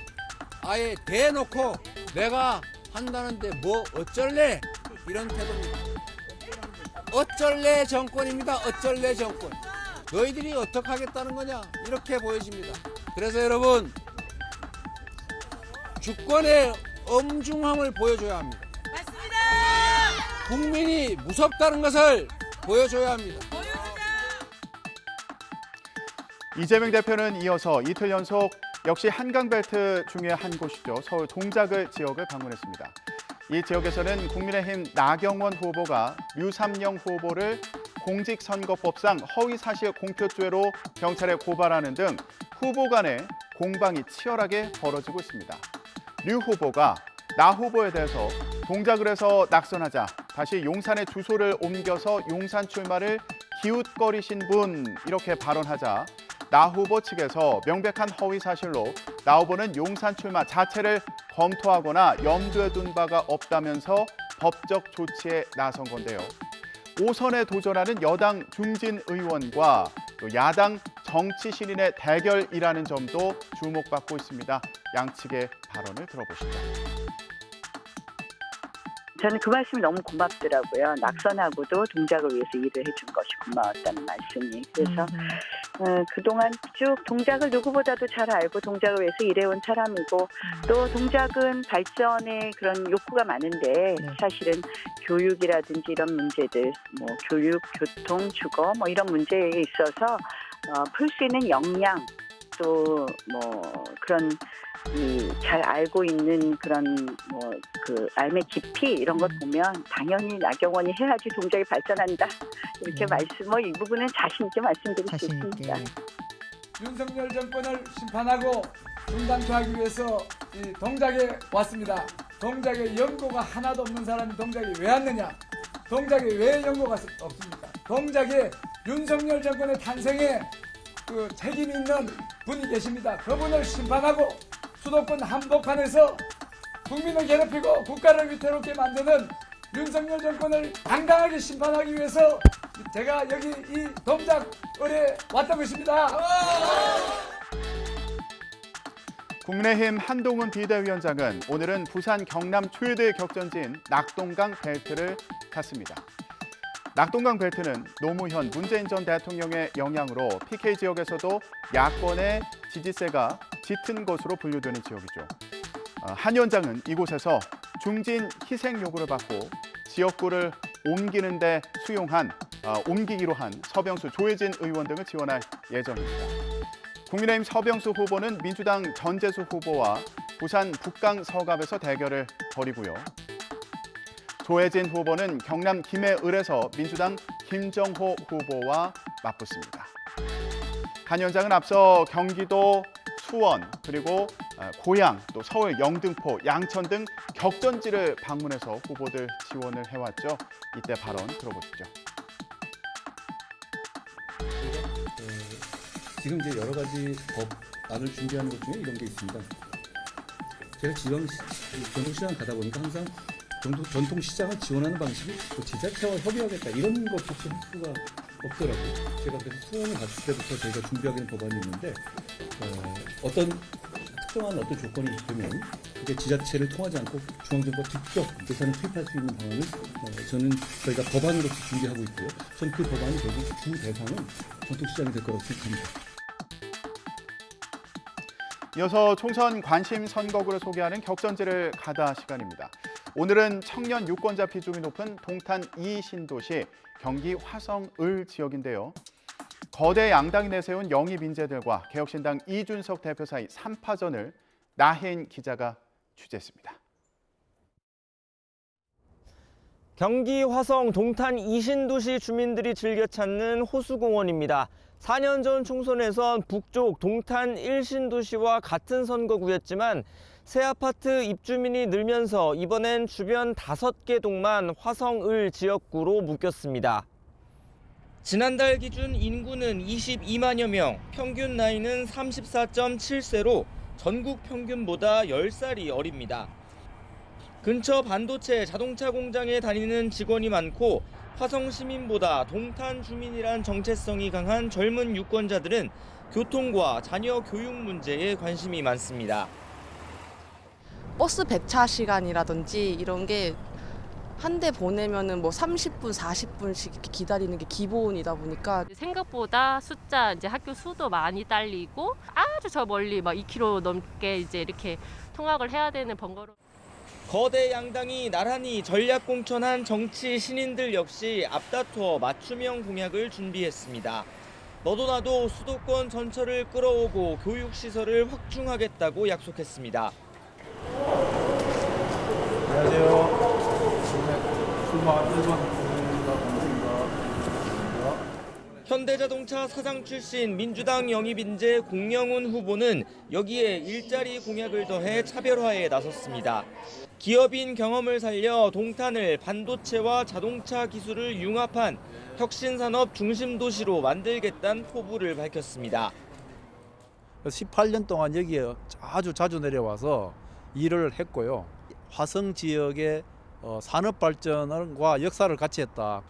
Speaker 6: 아예 대놓고 내가 한다는데 뭐 어쩔래? 이런 태도입니다. 어쩔래 정권입니다. 어쩔래 정권. 너희들이 어떻게 하겠다는 거냐? 이렇게 보여집니다. 그래서 여러분, 주권의 엄중함을 보여줘야 합니다. 맞습니다. 국민이 무섭다는 것을 보여줘야 합니다.
Speaker 1: 이재명 대표는 이어서 이틀 연속 역시 한강벨트 중에 한 곳이죠. 서울 동작을 지역을 방문했습니다. 이 지역에서는 국민의힘 나경원 후보가 류삼영 후보를 공직선거법상 허위사실 공표죄로 경찰에 고발하는 등 후보 간의 공방이 치열하게 벌어지고 있습니다. 류 후보가 나 후보에 대해서 동작을 해서 낙선하자 다시 용산의 주소를 옮겨서 용산 출마를 기웃거리신 분 이렇게 발언하자 나 후보 측에서 명백한 허위 사실로 나 후보는 용산 출마 자체를 검토하거나 염두에 둔 바가 없다면서 법적 조치에 나선 건데요. 5선에 도전하는 여당 중진 의원과 또 야당 정치 신인의 대결이라는 점도 주목받고 있습니다. 양측의 발언을 들어보시죠.
Speaker 7: 저는 그 말씀이 너무 고맙더라고요. 낙선하고도 동작을 위해서 일을 해준 것이 고마웠다는 말씀이. 그래서 그동안 쭉 동작을 누구보다도 잘 알고 동작을 위해서 일해온 사람이고 또 동작은 발전의 그런 욕구가 많은데 사실은 교육이라든지 이런 문제들, 뭐 교육, 교통, 주거 뭐 이런 문제에 있어서 풀 수 있는 역량 또 뭐 그런 잘 알고 있는 그런 뭐 그 알의 깊이 이런 것 보면 당연히 나경원이 해야지 동작이 발전한다 이렇게 이 부분은 자신 있게 말씀드릴 수 있습니다.
Speaker 25: 윤석열 정권을 심판하고 중단투하기 위해서 이 동작에 왔습니다. 동작에 연고가 하나도 없는 사람이 동작에 왜 왔느냐? 동작에 왜 연고가 없습니까? 동작에 윤석열 정권의 탄생에 그 책임 있는 분이 계십니다. 그분을 심판하고 수도권 한복판에서 국민을 괴롭히고 국가를 위태롭게 만드는 윤석열 정권을 당당하게 심판하기 위해서 제가 여기 이 동작을에 왔던 것입니다.
Speaker 1: 국민의힘 한동훈 비대위원장은 오늘은 부산 경남 최대 격전지인 낙동강 벨트를 갔습니다. 낙동강 벨트는 노무현, 문재인 전 대통령의 영향으로 PK 지역에서도 야권의 지지세가 짙은 것으로 분류되는 지역이죠. 한 위원장은 이곳에서 중진 희생 요구를 받고 지역구를 옮기기로 한 서병수, 조혜진 의원 등을 지원할 예정입니다. 국민의힘 서병수 후보는 민주당 전재수 후보와 부산 북강 서갑에서 대결을 벌이고요. 조혜진 후보는 경남 김해을에서 민주당 김정호 후보와 맞붙습니다. 한 위원장은 앞서 경기도 수원, 그리고 고양, 또 서울 영등포, 양천 등 격전지를 방문해서 후보들 지원을 해왔죠. 이때 발언 들어보시죠.
Speaker 26: 지금 이제 여러 가지 법안을 준비하는 것 중에 이런 게 있습니다. 제가 전통시장 가다 보니까 항상 전통시장을 지원하는 방식이 또 지자체와 협의하겠다 이런 것조차 할 수가 없더라고요. 제가 그래서 수원을 갔을 때부터 저희가 준비하게 된 법안이 있는데 어떤 특정한 어떤 조건이 되면 그게 지자체를 통하지 않고 중앙정부가 직접 예산을 투입할 수 있는 방안을 저는 저희가 법안으로서 준비하고 있고요. 저는 그 법안이 결국 주 대상은 전통시장이 될 거라고 생각합니다.
Speaker 1: 이어서 총선 관심 선거구를 소개하는 격전지를 가다 시간입니다. 오늘은 청년 유권자 비중이 높은 동탄 2신도시 경기 화성을 지역인데요. 거대 양당이 내세운 영입 인재들과 개혁신당 이준석 대표 사이 3파전을 나혜인 기자가 취재했습니다.
Speaker 5: 경기 화성 동탄 2신도시 주민들이 즐겨 찾는 호수공원입니다. 4년 전 총선에선 북쪽 동탄 1신도시와 같은 선거구였지만 새 아파트 입주민이 늘면서 이번엔 주변 5개 동만 화성을 지역구로 묶였습니다. 지난달 기준 인구는 22만여 명, 평균 나이는 34.7세로 전국 평균보다 10살이 어립니다. 근처 반도체 자동차 공장에 다니는 직원이 많고 화성 시민보다 동탄 주민이란 정체성이 강한 젊은 유권자들은 교통과 자녀 교육 문제에 관심이 많습니다.
Speaker 8: 버스 배차 시간이라든지 이런 게 한 대 보내면은 뭐 30분, 40분씩 이렇게 기다리는 게 기본이다 보니까
Speaker 9: 생각보다 숫자 이제 학교 수도 많이 딸리고 아주 저 멀리 막 2km 넘게 이제 이렇게 통학을 해야 되는 번거로움.
Speaker 5: 거대 양당이 나란히 전략 공천한 정치 신인들 역시 앞다투어 맞춤형 공약을 준비했습니다. 너도 나도 수도권 전철을 끌어오고 교육시설을 확충하겠다고 약속했습니다.
Speaker 10: 안녕하세요.
Speaker 5: 현대자동차 사장 출신 민주당 영입 인재 공영훈 후보는 여기에 일자리 공약을 더해 차별화에 나섰습니다. 기업인 경험을 살려 동탄을 반도체와 자동차 기술을 융합한 혁신산업 중심 도시로 만들겠다는 포부를 밝혔습니다.
Speaker 11: 18년 동안 여기에 아주 자주 내려와서 일을 했고요. 화성 지역의 산업 발전과 역사를 같이 했다.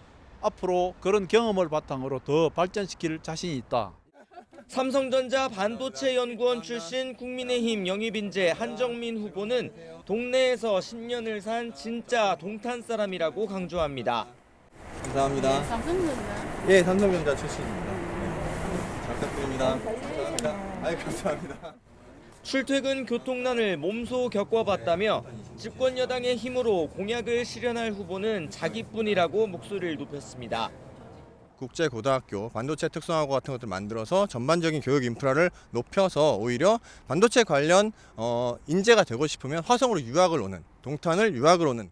Speaker 11: 앞으로 그런 경험을 바탕으로 더 발전시킬 자신이 있다.
Speaker 5: 삼성전자 반도체연구원 출신 국민의힘 영입인재 한정민 후보는 동네에서 10년을 산 진짜 동탄 사람이라고 강조합니다.
Speaker 12: 감사합니다.
Speaker 9: 삼성전자?
Speaker 12: 예, 삼성전자 출신입니다. 네. 잘 부탁드립니다. 감사합니다. 아유, 감사합니다.
Speaker 5: 출퇴근 교통난을 몸소 겪어봤다며 집권 여당의 힘으로 공약을 실현할 후보는 자기뿐이라고 목소리를 높였습니다.
Speaker 12: 국제고등학교, 반도체 특성화고 같은 것들을 만들어서 전반적인 교육 인프라를 높여서 오히려 반도체 관련 인재가 되고 싶으면 화성으로 유학을 오는, 동탄을 유학을 오는.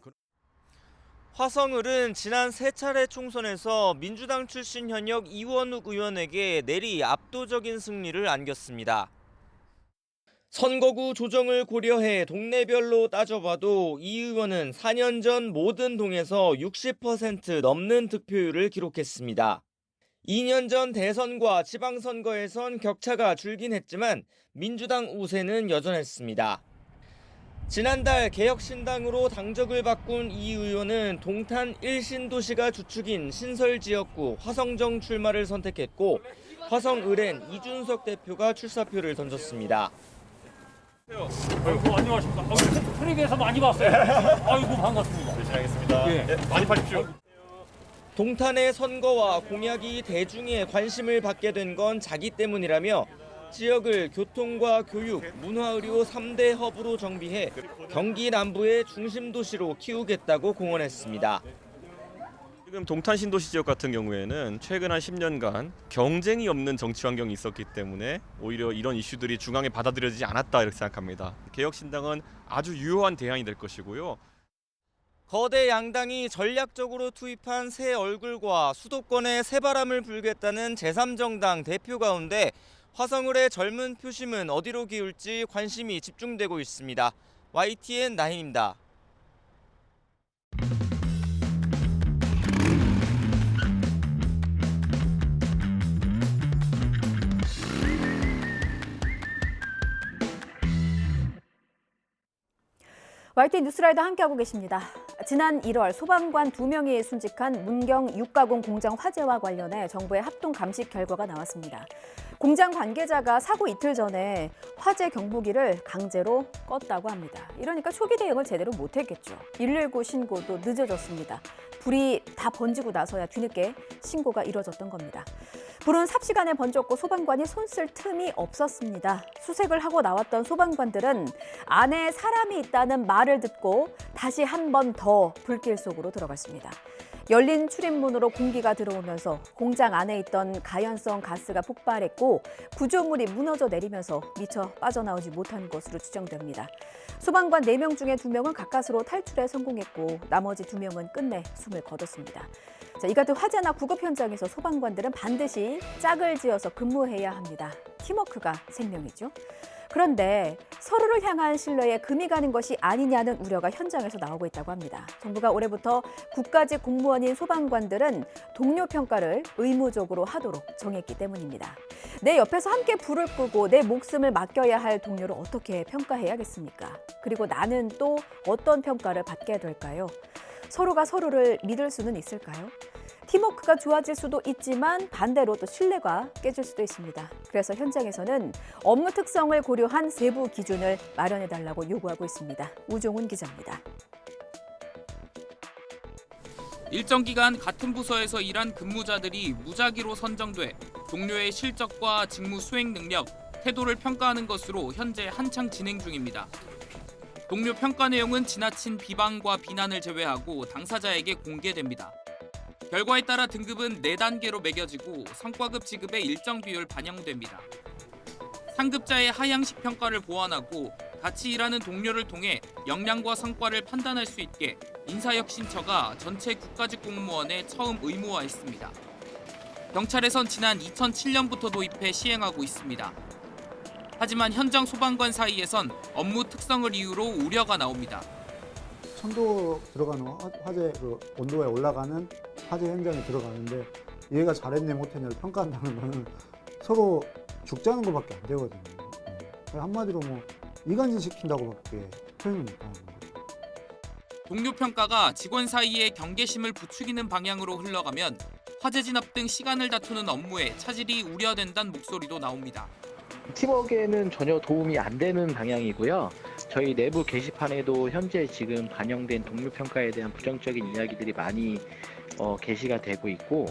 Speaker 5: 화성을은 지난 3차례 총선에서 민주당 출신 현역 이원욱 의원에게 내리 압도적인 승리를 안겼습니다. 선거구 조정을 고려해 동네별로 따져봐도 이 의원은 4년 전 모든 동에서 60% 넘는 득표율을 기록했습니다. 2년 전 대선과 지방선거에선 격차가 줄긴 했지만 민주당 우세는 여전했습니다. 지난달 개혁신당으로 당적을 바꾼 이 의원은 동탄 1신도시가 주축인 신설지역구 화성정 출마를 선택했고 화성을엔 이준석 대표가 출사표를 던졌습니다.
Speaker 27: 아이고, 안녕하십니까. 트랙에서 많이 봤어요. 아이고, 반갑습니다. 열심히 하겠습니다. 예, 많이 파십시오.
Speaker 5: 동탄의 선거와 공약이 대중의 관심을 받게 된 건 자기 때문이라며 지역을 교통과 교육, 문화의료 3대 허브로 정비해 경기 남부의 중심 도시로 키우겠다고 공언했습니다.
Speaker 28: 지금 동탄 신도시 지역 같은 경우에는 최근 한 10년간 경쟁이 없는 정치 환경이 있었기 때문에 오히려 이런 이슈들이 중앙에 받아들여지지 않았다 이렇게 생각합니다. 개혁신당은 아주 유효한 대안이 될 것이고요.
Speaker 5: 거대 양당이 전략적으로 투입한 새 얼굴과 수도권에 새바람을 불겠다는 제3정당 대표 가운데 화성을의 젊은 표심은 어디로 기울지 관심이 집중되고 있습니다. YTN 나인입니다.
Speaker 2: YTN 뉴스라이더 함께하고 계십니다. 지난 1월 소방관 2명이 순직한 문경 육가공 공장 화재와 관련해 정부의 합동 감식 결과가 나왔습니다. 공장 관계자가 사고 이틀 전에 화재 경보기를 강제로 껐다고 합니다. 이러니까 초기 대응을 제대로 못했겠죠. 119 신고도 늦어졌습니다. 불이 다 번지고 나서야 뒤늦게 신고가 이뤄졌던 겁니다. 불은 삽시간에 번졌고 소방관이 손쓸 틈이 없었습니다. 수색을 하고 나왔던 소방관들은 안에 사람이 있다는 말을 듣고 다시 한 번 더 불길 속으로 들어갔습니다. 열린 출입문으로 공기가 들어오면서 공장 안에 있던 가연성 가스가 폭발했고 구조물이 무너져 내리면서 미처 빠져나오지 못한 것으로 추정됩니다. 소방관 4명 중에 2명은 가까스로 탈출에 성공했고 나머지 2명은 끝내 숨을 거뒀습니다. 이 같은 화재나 구급 현장에서 소방관들은 반드시 짝을 지어서 근무해야 합니다. 팀워크가 생명이죠. 그런데 서로를 향한 신뢰에 금이 가는 것이 아니냐는 우려가 현장에서 나오고 있다고 합니다. 정부가 올해부터 국가직 공무원인 소방관들은 동료 평가를 의무적으로 하도록 정했기 때문입니다. 내 옆에서 함께 불을 끄고 내 목숨을 맡겨야 할 동료를 어떻게 평가해야겠습니까? 그리고 나는 또 어떤 평가를 받게 될까요? 서로가 서로를 믿을 수는 있을까요? 팀워크가 좋아질 수도 있지만 반대로 또 신뢰가 깨질 수도 있습니다. 그래서 현장에서는 업무 특성을 고려한 세부 기준을 마련해달라고 요구하고 있습니다. 우종훈 기자입니다.
Speaker 10: 일정 기간 같은 부서에서 일한 근무자들이 무작위로 선정돼 동료의 실적과 직무 수행 능력, 태도를 평가하는 것으로 현재 한창 진행 중입니다. 동료 평가 내용은 지나친 비방과 비난을 제외하고 당사자에게 공개됩니다. 결과에 따라 등급은 4단계로 매겨지고 성과급 지급의 일정 비율 반영됩니다. 상급자의 하향식 평가를 보완하고 같이 일하는 동료를 통해 역량과 성과를 판단할 수 있게 인사혁신처가 전체 국가직 공무원에 처음 의무화했습니다. 경찰에선 지난 2007년부터 도입해 시행하고 있습니다. 하지만 현장 소방관 사이에선 업무 특성을 이유로 우려가 나옵니다.
Speaker 13: 천도 들어가는 화재 온도에 올라가는 화재 현장에 들어가는데 얘가 잘했네 못했냐를 평가한다는 거는 서로 죽자는 것밖에 안 되거든요. 한마디로 이간질 시킨다고밖에 표현을 못하는 거죠.
Speaker 10: 동료 평가가 직원 사이의 경계심을 부추기는 방향으로 흘러가면 화재 진압 등 시간을 다투는 업무에 차질이 우려된다는 목소리도 나옵니다.
Speaker 14: 팀워크에는 전혀 도움이 안 되는 방향이고요. 저희 내부 게시판에도 현재 지금 반영된 동료 평가에 대한 부정적인 이야기들이 많이 게시가 되고 있고,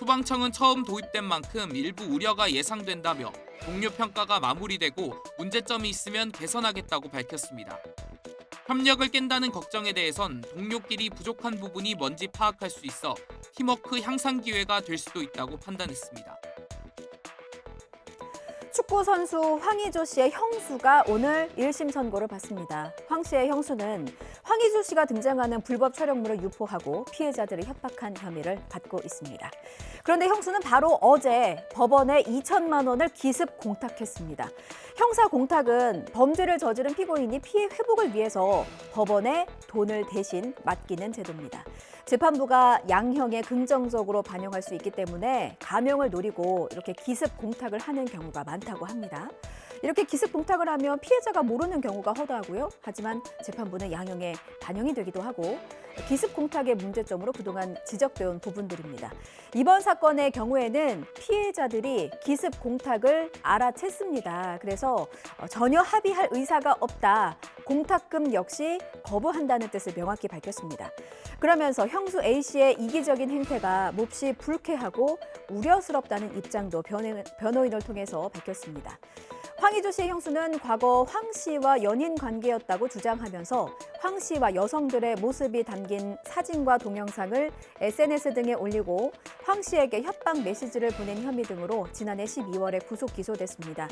Speaker 10: 소방청은 처음 도입된 만큼 일부 우려가 예상된다며 동료 평가가 마무리되고 문제점이 있으면 개선하겠다고 밝혔습니다. 협력을 깬다는 걱정에 대해선 동료끼리 부족한 부분이 뭔지 파악할 수 있어 팀워크 향상 기회가 될 수도 있다고 판단했습니다.
Speaker 2: 축구 선수 황의조 씨의 형수가 오늘 1심 선고를 받습니다. 황 씨의 형수는 황의조 씨가 등장하는 불법 촬영물을 유포하고 피해자들을 협박한 혐의를 받고 있습니다. 그런데 형수는 바로 어제 법원에 2천만 원을 기습 공탁했습니다. 형사 공탁은 범죄를 저지른 피고인이 피해 회복을 위해서 법원에 돈을 대신 맡기는 제도입니다. 재판부가 양형에 긍정적으로 반영할 수 있기 때문에 감형을 노리고 이렇게 기습 공탁을 하는 경우가 많다고 합니다. 이렇게 기습 공탁을 하면 피해자가 모르는 경우가 허다하고요. 하지만 재판부는 양형에 반영이 되기도 하고 기습 공탁의 문제점으로 그동안 지적되어 온 부분들입니다. 이번 사건의 경우에는 피해자들이 기습 공탁을 알아챘습니다. 그래서 전혀 합의할 의사가 없다. 공탁금 역시 거부한다는 뜻을 명확히 밝혔습니다. 그러면서 형수 A씨의 이기적인 행태가 몹시 불쾌하고 우려스럽다는 입장도 변호인을 통해서 밝혔습니다. 황의조 씨의 형수는 과거 황 씨와 연인 관계였다고 주장하면서 황 씨와 여성들의 모습이 담긴 사진과 동영상을 SNS 등에 올리고 황 씨에게 협박 메시지를 보낸 혐의 등으로 지난해 12월에 구속 기소됐습니다.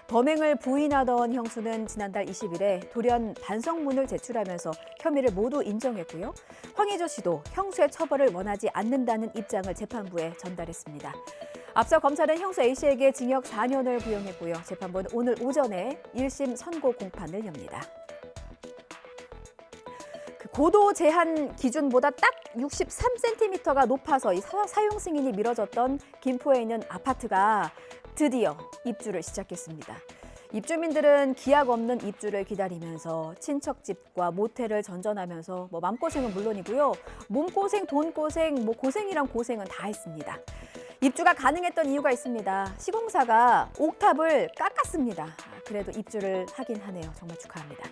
Speaker 2: 범행을 부인하던 형수는 지난달 20일에 돌연 반성문을 제출하면서 혐의를 모두 인정했고요. 황의조 씨도 형수의 처벌을 원하지 않는다는 입장을 재판부에 전달했습니다. 앞서 검찰은 형수 A씨에게 징역 4년을 구형했고요. 재판부는 오늘 오전에 1심 선고 공판을 엽니다. 고도 제한 기준보다 딱 63cm가 높아서 사용 승인이 미뤄졌던 김포에 있는 아파트가 드디어 입주를 시작했습니다. 입주민들은 기약 없는 입주를 기다리면서 친척집과 모텔을 전전하면서 마음고생은 물론이고요. 몸고생, 돈고생, 고생이란 고생은 다 했습니다. 입주가 가능했던 이유가 있습니다. 시공사가 옥탑을 깎았습니다. 그래도 입주를 하긴 하네요. 정말 축하합니다.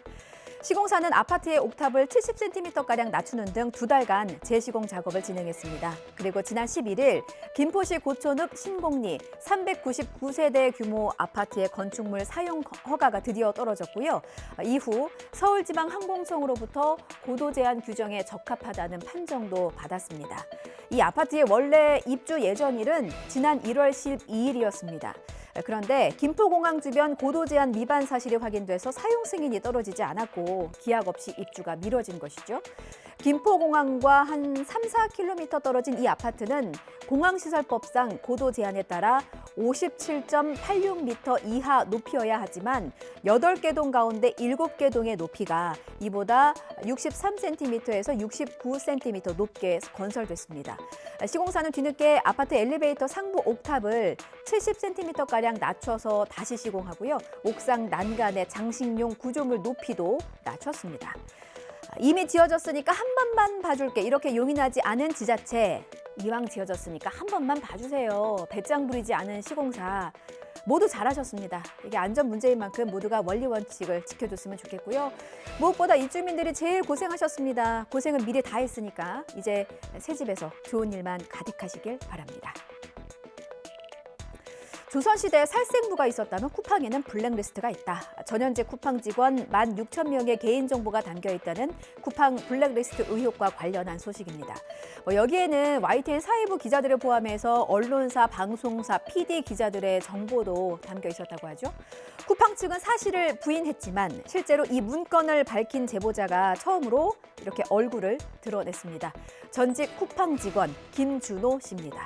Speaker 2: 시공사는 아파트의 옥탑을 70cm가량 낮추는 등 2달간 재시공 작업을 진행했습니다. 그리고 지난 11일 김포시 고촌읍 신곡리 399세대 규모 아파트의 건축물 사용 허가가 드디어 떨어졌고요. 이후 서울지방항공청으로부터 고도 제한 규정에 적합하다는 판정도 받았습니다. 이 아파트의 원래 입주 예정일은 지난 1월 12일이었습니다. 그런데 김포공항 주변 고도 제한 위반 사실이 확인돼서 사용 승인이 떨어지지 않았고 기약 없이 입주가 미뤄진 것이죠. 김포공항과 한 3-4km 떨어진 이 아파트는 공항시설법상 고도 제한에 따라 57.86m 이하 높이여야 하지만 8개 동 가운데 7개 동의 높이가 이보다 63cm에서 69cm 높게 건설됐습니다. 시공사는 뒤늦게 아파트 엘리베이터 상부 옥탑을 70cm가량 낮춰서 다시 시공하고요. 옥상 난간의 장식용 구조물 높이도 낮췄습니다. 이미 지어졌으니까 한 번만 봐줄게. 이렇게 용인하지 않은 지자체. 이왕 지어졌으니까 한 번만 봐주세요. 배짱 부리지 않은 시공사. 모두 잘하셨습니다. 이게 안전 문제인 만큼 모두가 원리 원칙을 지켜줬으면 좋겠고요. 무엇보다 입주민들이 제일 고생하셨습니다. 고생은 미리 다 했으니까 이제 새 집에서 좋은 일만 가득하시길 바랍니다. 조선시대에 살생부가 있었다면 쿠팡에는 블랙리스트가 있다. 전현직 쿠팡 직원 16,000명의 개인정보가 담겨있다는 쿠팡 블랙리스트 의혹과 관련한 소식입니다. 여기에는 YTN 사회부 기자들을 포함해서 언론사, 방송사, PD 기자들의 정보도 담겨 있었다고 하죠. 쿠팡 측은 사실을 부인했지만 실제로 이 문건을 밝힌 제보자가 처음으로 이렇게 얼굴을 드러냈습니다. 전직 쿠팡 직원 김준호 씨입니다.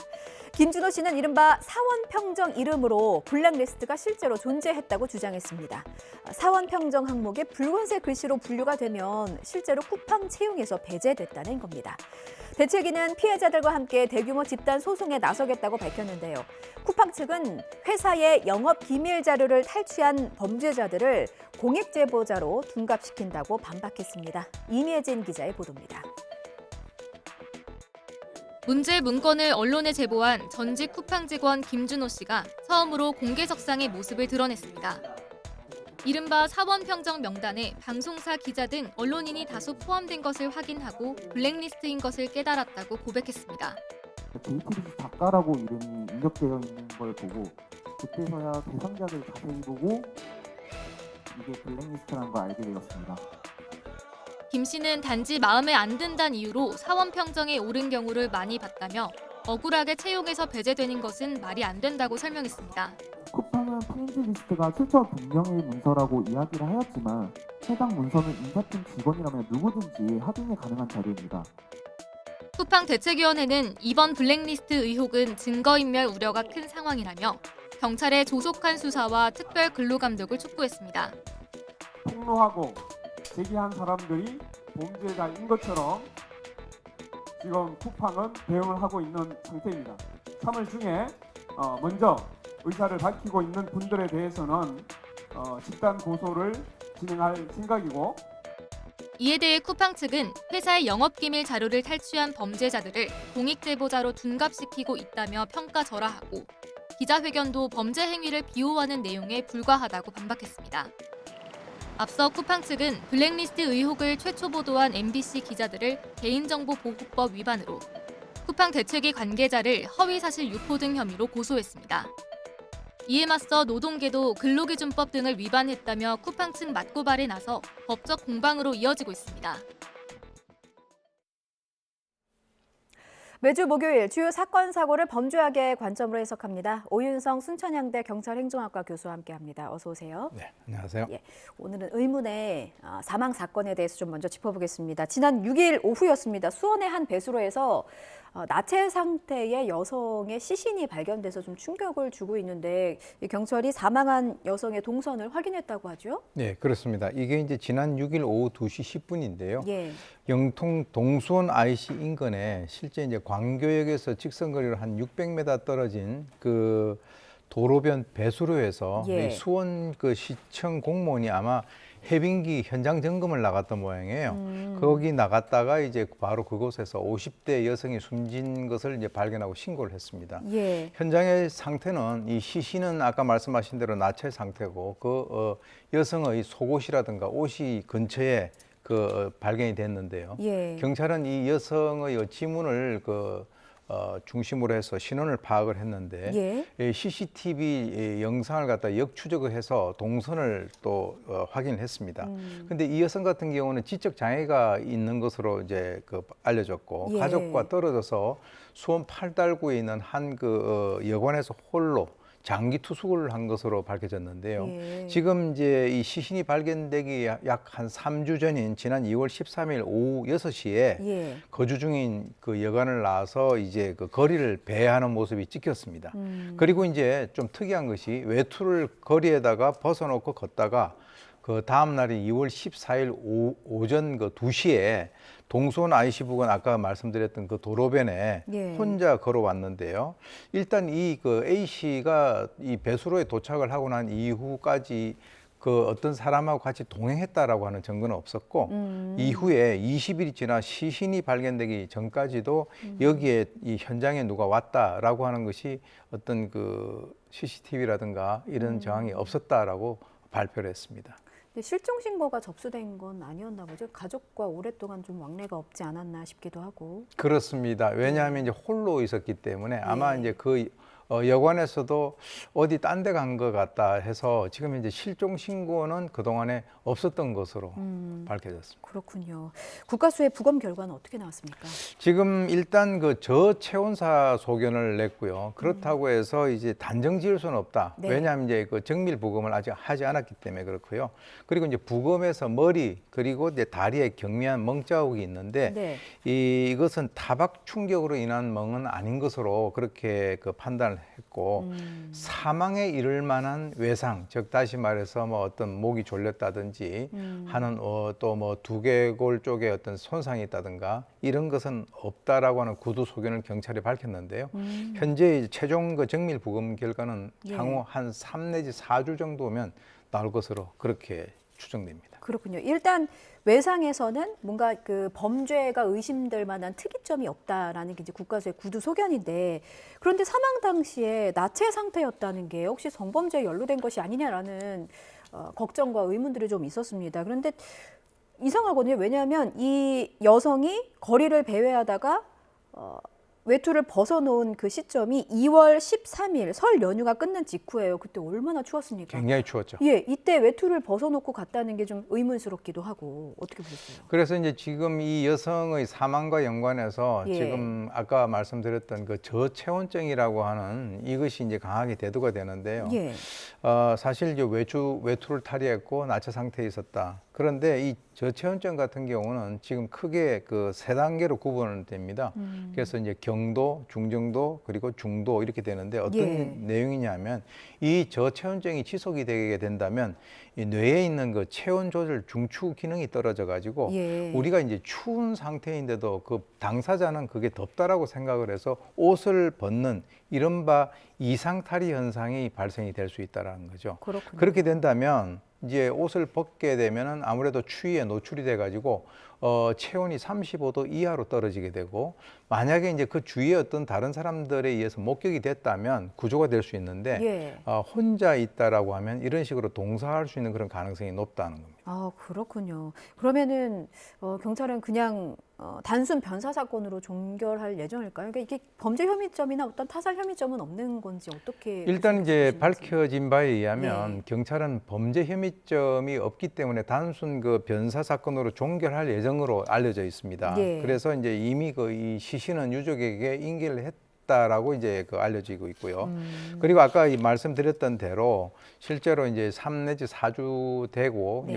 Speaker 2: 김준호 씨는 이른바 사원평정 이름으로 블랙리스트가 실제로 존재했다고 주장했습니다. 사원평정 항목에 붉은색 글씨로 분류가 되면 실제로 쿠팡 채용에서 배제됐다는 겁니다. 대책위는 피해자들과 함께 대규모 집단 소송에 나서겠다고 밝혔는데요. 쿠팡 측은 회사의 영업 기밀 자료를 탈취한 범죄자들을 공익 제보자로 둔갑시킨다고 반박했습니다. 임예진 기자의 보도입니다.
Speaker 15: 문제 문건을 언론에 제보한 전직 쿠팡 직원 김준호 씨가 처음으로 공개석상의 모습을 드러냈습니다. 이른바 사원평정 명단에 방송사 기자 등 언론인이 다수 포함된 것을 확인하고 블랙리스트인 것을 깨달았다고 고백했습니다.
Speaker 16: JTBC 작가라고 이름이 입력되어 있는 걸 보고 그때서야 대상자를 자세히 보고 이게 블랙리스트라는 걸 알게 되었습니다.
Speaker 15: 김 씨는 단지 마음에 안 든다는 이유로 사원평정에 오른 경우를 많이 봤다며 억울하게 채용에서 배제되는 것은 말이 안 된다고 설명했습니다.
Speaker 16: 쿠팡은 프린트 리스트가 출처 분명의 문서라고 이야기를 하였지만 해당 문서는 인사팀 직원이라면 누구든지 확인이 가능한 자료입니다.
Speaker 15: 쿠팡 대책위원회는 이번 블랙리스트 의혹은 증거인멸 우려가 큰 상황이라며 경찰의 조속한 수사와 특별 근로감독을 촉구했습니다.
Speaker 16: 폭로하고 제기한 사람들이 범죄자인 것처럼 지금 쿠팡은 대응을 하고 있는 상태입니다. 3월 중에 먼저 의사를 밝히고 있는 분들에 대해서는 집단 고소를 진행할 생각이고
Speaker 15: 이에 대해 쿠팡 측은 회사의 영업기밀 자료를 탈취한 범죄자들을 공익제보자로 둔갑시키고 있다며 평가절하하고 기자회견도 범죄 행위를 비호하는 내용에 불과하다고 반박했습니다. 앞서 쿠팡 측은 블랙리스트 의혹을 최초 보도한 MBC 기자들을 개인정보보호법 위반으로 쿠팡 대책위 관계자를 허위사실 유포 등 혐의로 고소했습니다. 이에 맞서 노동계도 근로기준법 등을 위반했다며 쿠팡 측 맞고발에 나서 법적 공방으로 이어지고 있습니다.
Speaker 2: 매주 목요일 주요 사건, 사고를 범죄학의 관점으로 해석합니다. 오윤성 순천향대 경찰행정학과 교수와 함께합니다. 어서 오세요.
Speaker 17: 네, 안녕하세요.
Speaker 2: 예, 오늘은 의문의 사망 사건에 대해서 좀 먼저 짚어보겠습니다. 지난 6일 오후였습니다. 수원의 한 배수로에서 나체 상태의 여성의 시신이 발견돼서 좀 충격을 주고 있는데 경찰이 사망한 여성의 동선을 확인했다고 하죠?
Speaker 17: 네, 그렇습니다. 이게 이제 지난 6일 오후 2시 10분인데요.
Speaker 2: 예.
Speaker 17: 영통 동수원 IC 인근에 실제 이제 광교역에서 직선거리로 한 600m 떨어진 그 도로변 배수로에서
Speaker 2: 예.
Speaker 17: 이 수원 그 시청 공무원이 아마 해빙기 현장 점검을 나갔던 모양이에요. 거기 나갔다가 이제 바로 그곳에서 50대 여성이 숨진 것을 이제 발견하고 신고를 했습니다.
Speaker 2: 예.
Speaker 17: 현장의 상태는 이 시신은 아까 말씀하신 대로 나체 상태고 그 여성의 속옷이라든가 옷이 근처에 발견이 됐는데요.
Speaker 2: 예.
Speaker 17: 경찰은 이 여성의 지문을 중심으로 해서 신원을 파악을 했는데 CCTV 영상을 갖다 역추적을 해서 동선을 또 확인을 했습니다. 근데 이 여성 같은 경우는 지적 장애가 있는 것으로 이제 알려졌고
Speaker 2: 예.
Speaker 17: 가족과 떨어져서 수원 팔달구에 있는 한 여관에서 홀로 장기 투숙을 한 것으로 밝혀졌는데요.
Speaker 2: 예.
Speaker 17: 지금 이제 이 시신이 발견되기 약 한 3주 전인 지난 2월 13일 오후 6시에
Speaker 2: 예.
Speaker 17: 거주 중인 그 여관을 나와서 이제 그 거리를 배회하는 모습이 찍혔습니다. 그리고 이제 좀 특이한 것이 외투를 거리에다가 벗어놓고 걷다가 그 다음 날인 2월 14일 오전 2시에 동수원 IC 부근 아까 말씀드렸던 그 도로변에
Speaker 2: 예.
Speaker 17: 혼자 걸어왔는데요. 일단 이 A 씨가 이 배수로에 도착을 하고 난 이후까지 그 어떤 사람하고 같이 동행했다라고 하는 증거는 없었고 이후에 20일이 지나 시신이 발견되기 전까지도 여기에 이 현장에 누가 왔다라고 하는 것이 어떤 그 CCTV라든가 이런 정황이 없었다라고 발표를 했습니다.
Speaker 2: 실종 신고가 접수된 건 아니었나 보죠. 가족과 오랫동안 좀 왕래가 없지 않았나 싶기도 하고.
Speaker 17: 그렇습니다. 왜냐하면 이제 홀로 있었기 때문에 아마 이제 그 여관에서도 어디 딴 데 간 것 같다 해서 지금 이제 실종 신고는 그동안에 없었던 것으로 밝혀졌습니다.
Speaker 2: 그렇군요. 국가수의 부검 결과는 어떻게 나왔습니까?
Speaker 17: 지금 일단 그 저체온사 소견을 냈고요. 그렇다고 해서 이제 단정 지을 수는 없다.
Speaker 2: 네.
Speaker 17: 왜냐하면 이제 그 정밀 부검을 아직 하지 않았기 때문에 그렇고요. 그리고 이제 부검에서 머리 그리고 이제 다리에 경미한 멍 자국이 있는데
Speaker 2: 네.
Speaker 17: 이것은 타박 충격으로 인한 멍은 아닌 것으로 그렇게 그 판단을 했고 사망에 이를 만한 외상, 즉 다시 말해서 뭐 어떤 목이 졸렸다든지 하는 또 뭐 두개골 쪽에 어떤 손상이 있다든가 이런 것은 없다라고 하는 구두 소견을 경찰이 밝혔는데요. 현재 최종 그 정밀 부검 결과는 향후 한 3 내지 4주 정도면 나올 것으로 그렇게 추정됩니다.
Speaker 2: 그렇군요. 일단 외상에서는 뭔가 그 범죄가 의심될 만한 특이점이 없다라는 게 이제 국가수의 구두 소견인데, 그런데 사망 당시에 나체 상태였다는 게 혹시 성범죄에 연루된 것이 아니냐라는 걱정과 의문들이 좀 있었습니다. 그런데 이상하거든요. 왜냐하면 이 여성이 거리를 배회하다가 외투를 벗어놓은 그 시점이 2월 13일 설 연휴가 끝난 직후예요. 그때 얼마나 추웠습니까?
Speaker 17: 굉장히 추웠죠.
Speaker 2: 예, 이때 외투를 벗어놓고 갔다는 게 좀 의문스럽기도 하고 어떻게 보셨어요?
Speaker 17: 그래서 이제 지금 이 여성의 사망과 연관해서 지금 아까 말씀드렸던 그 저체온증이라고 하는 이것이 이제 강하게 대두가 되는데요. 사실 이제 외투를 탈의했고 나체 상태에 있었다. 그런데 이 저체온증 같은 경우는 지금 크게 그 3단계로 구분을 됩니다. 그래서 이제 경도, 중정도, 그리고 중도 이렇게 되는데 어떤 내용이냐면 이 저체온증이 지속이 되게 된다면 이 뇌에 있는 그 체온 조절 중추 기능이 떨어져 가지고 우리가 이제 추운 상태인데도 그 당사자는 그게 덥다라고 생각을 해서 옷을 벗는 이른바 이상탈의 현상이 발생이 될 수 있다라는 거죠.
Speaker 2: 그렇군요.
Speaker 17: 그렇게 된다면 이제 옷을 벗게 되면은 아무래도 추위에 노출이 돼 가지고 체온이 35도 이하로 떨어지게 되고, 만약에 이제 그 주위에 어떤 다른 사람들에 의해서 목격이 됐다면 구조가 될 수 있는데 혼자 있다라고 하면 이런 식으로 동사할 수 있는 그런 가능성이 높다는 겁니다.
Speaker 2: 아, 그렇군요. 그러면은 경찰은 그냥 단순 변사 사건으로 종결할 예정일까요? 그러니까 이게 범죄 혐의점이나 어떤 타살 혐의점은 없는 건지 어떻게?
Speaker 17: 일단 이제 밝혀진 바에 의하면 경찰은 범죄 혐의점이 없기 때문에 단순 그 변사 사건으로 종결할 예정으로 알려져 있습니다. 그래서 이제 이미 그 이 시신은 유족에게 인계를 했다라고 이제 알려지고 있고요. 그리고 아까 말씀드렸던 대로 실제로 이제 3 내지 4주 되고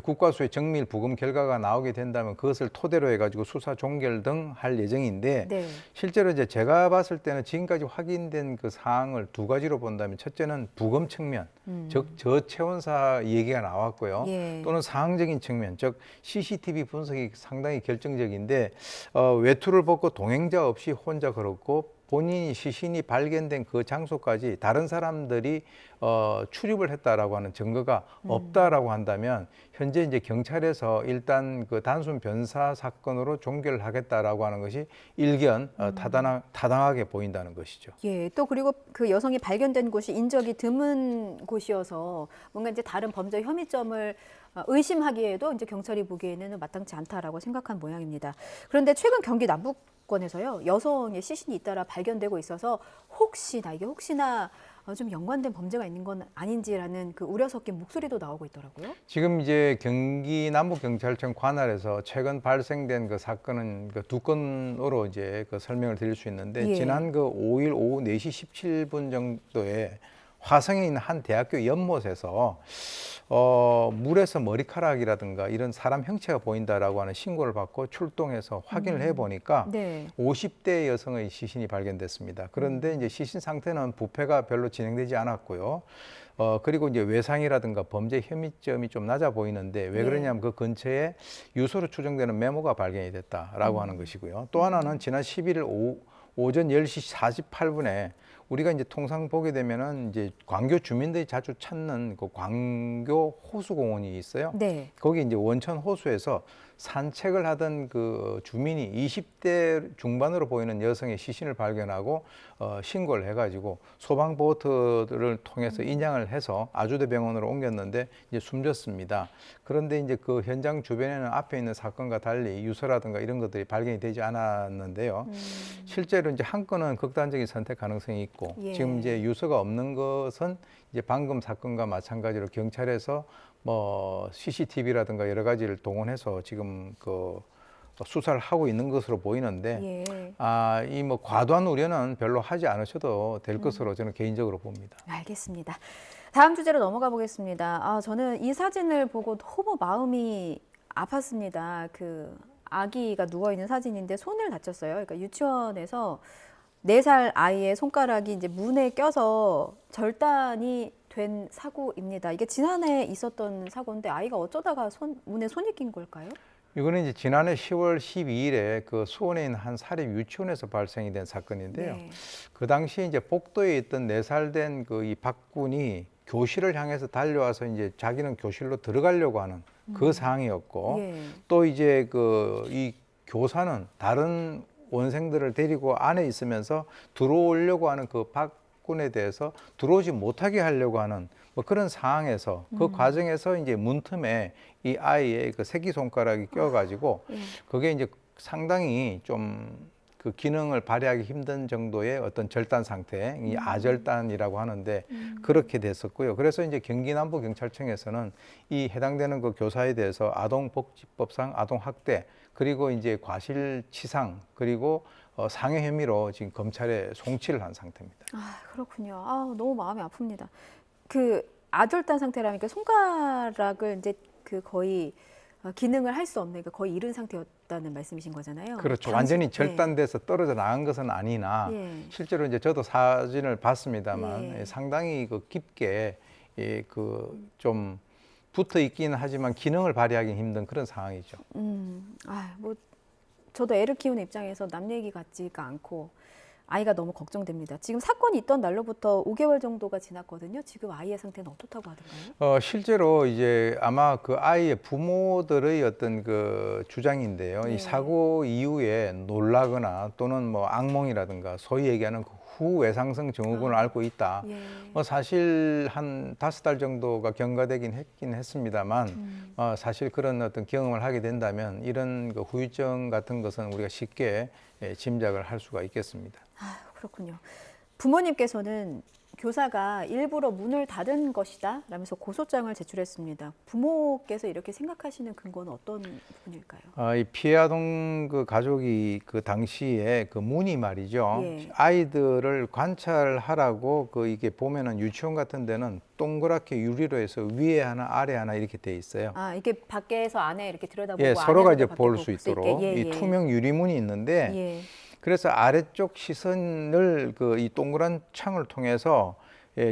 Speaker 17: 국가수의 정밀 부검 결과가 나오게 된다면 그것을 토대로 해가지고 수사 종결 등 할 예정인데 실제로 이제 제가 봤을 때는 지금까지 확인된 그 사항을 2가지로 본다면, 첫째는 부검 측면, 즉 저체온사 얘기가 나왔고요. 또는 상황적인 측면, 즉 CCTV 분석이 상당히 결정적인데 외투를 벗고 동행자 없이 혼자 걸었고 본인이 시신이 발견된 그 장소까지 다른 사람들이 출입을 했다라고 하는 증거가 없다라고 한다면 현재 이제 경찰에서 일단 그 단순 변사 사건으로 종결을 하겠다라고 하는 것이 일견 타당하게 보인다는 것이죠.
Speaker 2: 예, 또 그리고 그 여성이 발견된 곳이 인적이 드문 곳이어서 뭔가 이제 다른 범죄 혐의점을 의심하기에도 이제 경찰이 보기에는 마땅치 않다라고 생각한 모양입니다. 그런데 최근 경기 남부권에서요, 여성의 시신이 잇따라 발견되고 있어서 혹시나 좀 연관된 범죄가 있는 건 아닌지라는 그 우려 섞인 목소리도 나오고 있더라고요.
Speaker 17: 지금 이제 경기 남부경찰청 관할에서 최근 발생된 그 사건은 그 2건으로 이제 그 설명을 드릴 수 있는데
Speaker 2: 예.
Speaker 17: 지난 그 5일 오후 4시 17분 정도에 화성에 있는 한 대학교 연못에서 물에서 머리카락이라든가 이런 사람 형체가 보인다라고 하는 신고를 받고 출동해서 확인을 해보니까
Speaker 2: 네.
Speaker 17: 50대 여성의 시신이 발견됐습니다. 그런데 이제 시신 상태는 부패가 별로 진행되지 않았고요. 그리고 이제 외상이라든가 범죄 혐의점이 좀 낮아 보이는데 왜 그러냐면 그 근처에 유서로 추정되는 메모가 발견이 됐다라고 하는 것이고요. 또 하나는 지난 11일 오전 10시 48분에 우리가 이제 통상 보게 되면은 이제 광교 주민들이 자주 찾는 그 광교 호수공원이 있어요.
Speaker 2: 네.
Speaker 17: 거기 이제 원천 호수에서 산책을 하던 그 주민이 20대 중반으로 보이는 여성의 시신을 발견하고 신고를 해가지고 소방보트를 통해서 인양을 해서 아주대 병원으로 옮겼는데 이제 숨졌습니다. 그런데 이제 그 현장 주변에는 앞에 있는 사건과 달리 유서라든가 이런 것들이 발견이 되지 않았는데요. 실제로 이제 한 건은 극단적인 선택 가능성이 있고
Speaker 2: 예.
Speaker 17: 지금 이제 유서가 없는 것은 이제 방금 사건과 마찬가지로 경찰에서 뭐 CCTV라든가 여러 가지를 동원해서 지금 그 수사를 하고 있는 것으로 보이는데
Speaker 2: 예.
Speaker 17: 이 뭐 과도한 우려는 별로 하지 않으셔도 될 것으로 저는 개인적으로 봅니다.
Speaker 2: 알겠습니다. 다음 주제로 넘어가 보겠습니다. 저는 이 사진을 보고 너무 마음이 아팠습니다. 그 아기가 누워 있는 사진인데 손을 다쳤어요. 그러니까 유치원에서 4살 아이의 손가락이 이제 문에 껴서 절단이 된 사고입니다. 이게 지난해 있었던 사고인데 아이가 어쩌다가 문에 손이 낀 걸까요?
Speaker 17: 이거는 이제 지난해 10월 12일에 그 수원에 있는 한 사립 유치원에서 발생이 된 사건인데요.
Speaker 2: 네.
Speaker 17: 그 당시에 이제 복도에 있던 4살 된 그 이 박군이 교실을 향해서 달려와서 이제 자기는 교실로 들어가려고 하는 그 상황이었고
Speaker 2: 예.
Speaker 17: 또 이제 그 이 교사는 다른 원생들을 데리고 안에 있으면서 들어오려고 하는 그 박군에 대해서 들어오지 못하게 하려고 하는 뭐 그런 상황에서 그 과정에서 이제 문틈에 이 아이의 그 새끼손가락이 껴가지고 그게 이제 상당히 좀 그 기능을 발휘하기 힘든 정도의 어떤 절단 상태, 이 아절단이라고 하는데 그렇게 됐었고요. 그래서 이제 경기 남부경찰청에서는 이 해당되는 그 교사에 대해서 아동복지법상 아동학대 그리고 이제 과실치상 그리고 상해 혐의로 지금 검찰에 송치를 한 상태입니다.
Speaker 2: 그렇군요. 너무 마음이 아픕니다. 그 아절단 상태라니까 손가락을 이제 그 거의 기능을 할 수 없는, 그러니까 거의 잃은 상태였다는 말씀이신 거잖아요.
Speaker 17: 그렇죠. 완전히 절단돼서 떨어져 나간 것은 아니나 실제로 이제 저도 사진을 봤습니다만 상당히 그 깊게 그 좀 붙어 있기는 하지만 기능을 발휘하기 힘든 그런 상황이죠.
Speaker 2: 뭐 저도 애를 키우는 입장에서 남 얘기 같지가 않고 아이가 너무 걱정됩니다. 지금 사건이 있던 날로부터 5개월 정도가 지났거든요. 지금 아이의 상태는 어떻다고 하던가요?
Speaker 17: 실제로 이제 아마 그 아이의 부모들의 어떤 그 주장인데요. 이 사고 이후에 놀라거나 또는 뭐 악몽이라든가 소위 얘기하는 그 후외상성 증후군을 앓고 있다. 뭐 사실 한 5달 정도가 경과되긴 했습니다만 사실 그런 어떤 경험을 하게 된다면 이런 그 후유증 같은 것은 우리가 쉽게 짐작을 할 수가 있겠습니다.
Speaker 2: 그렇군요. 부모님께서는 교사가 일부러 문을 닫은 것이다 라면서 고소장을 제출했습니다. 부모께서 이렇게 생각하시는 근거는 어떤 부분일까요?
Speaker 17: 이 피해 아동 그 가족이 그 당시에 그 문이 말이죠. 아이들을 관찰하라고 그 이게 보면은 유치원 같은 데는 동그랗게 유리로 해서 위에 하나 아래 하나 이렇게 돼 있어요.
Speaker 2: 이게 밖에서 안에 이렇게 들여다보고
Speaker 17: 서로가 이제 볼 수 있도록 이 투명 유리문이 있는데 그래서 아래쪽 시선을 그 이 동그란 창을 통해서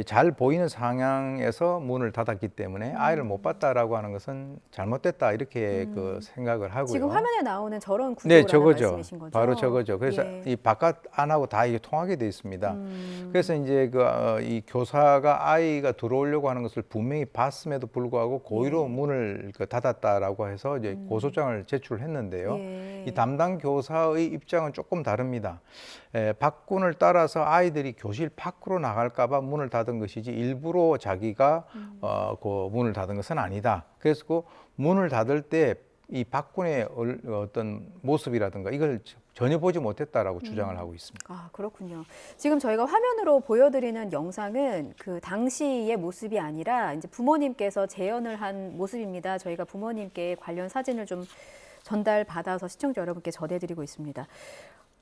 Speaker 17: 잘 보이는 상황에서 문을 닫았기 때문에 아이를 못 봤다라고 하는 것은 잘못됐다 이렇게 그 생각을 하고요.
Speaker 2: 지금 화면에 나오는 저런
Speaker 17: 네,
Speaker 2: 구조라는
Speaker 17: 저거죠.
Speaker 2: 말씀이신 거죠?
Speaker 17: 바로 저거죠. 그래서
Speaker 2: 예.
Speaker 17: 이 바깥 안하고 다 이게 통하게 돼 있습니다. 그래서 이제 이 교사가 아이가 들어오려고 하는 것을 분명히 봤음에도 불구하고 고의로 문을 닫았다라고 해서 이제 고소장을 제출했는데요. 이 담당 교사의 입장은 조금 다릅니다. 박군을 따라서 아이들이 교실 밖으로 나갈까봐 문을 닫은 것이지 일부러 자기가 그 문을 닫은 것은 아니다. 그래서 그 문을 닫을 때 이 박군의 어떤 모습이라든가 이걸 전혀 보지 못했다라고 주장을 하고 있습니다.
Speaker 2: 아, 그렇군요. 지금 저희가 화면으로 보여드리는 영상은 그 당시의 모습이 아니라 이제 부모님께서 재현을 한 모습입니다. 저희가 부모님께 관련 사진을 좀 전달받아서 시청자 여러분께 전해드리고 있습니다.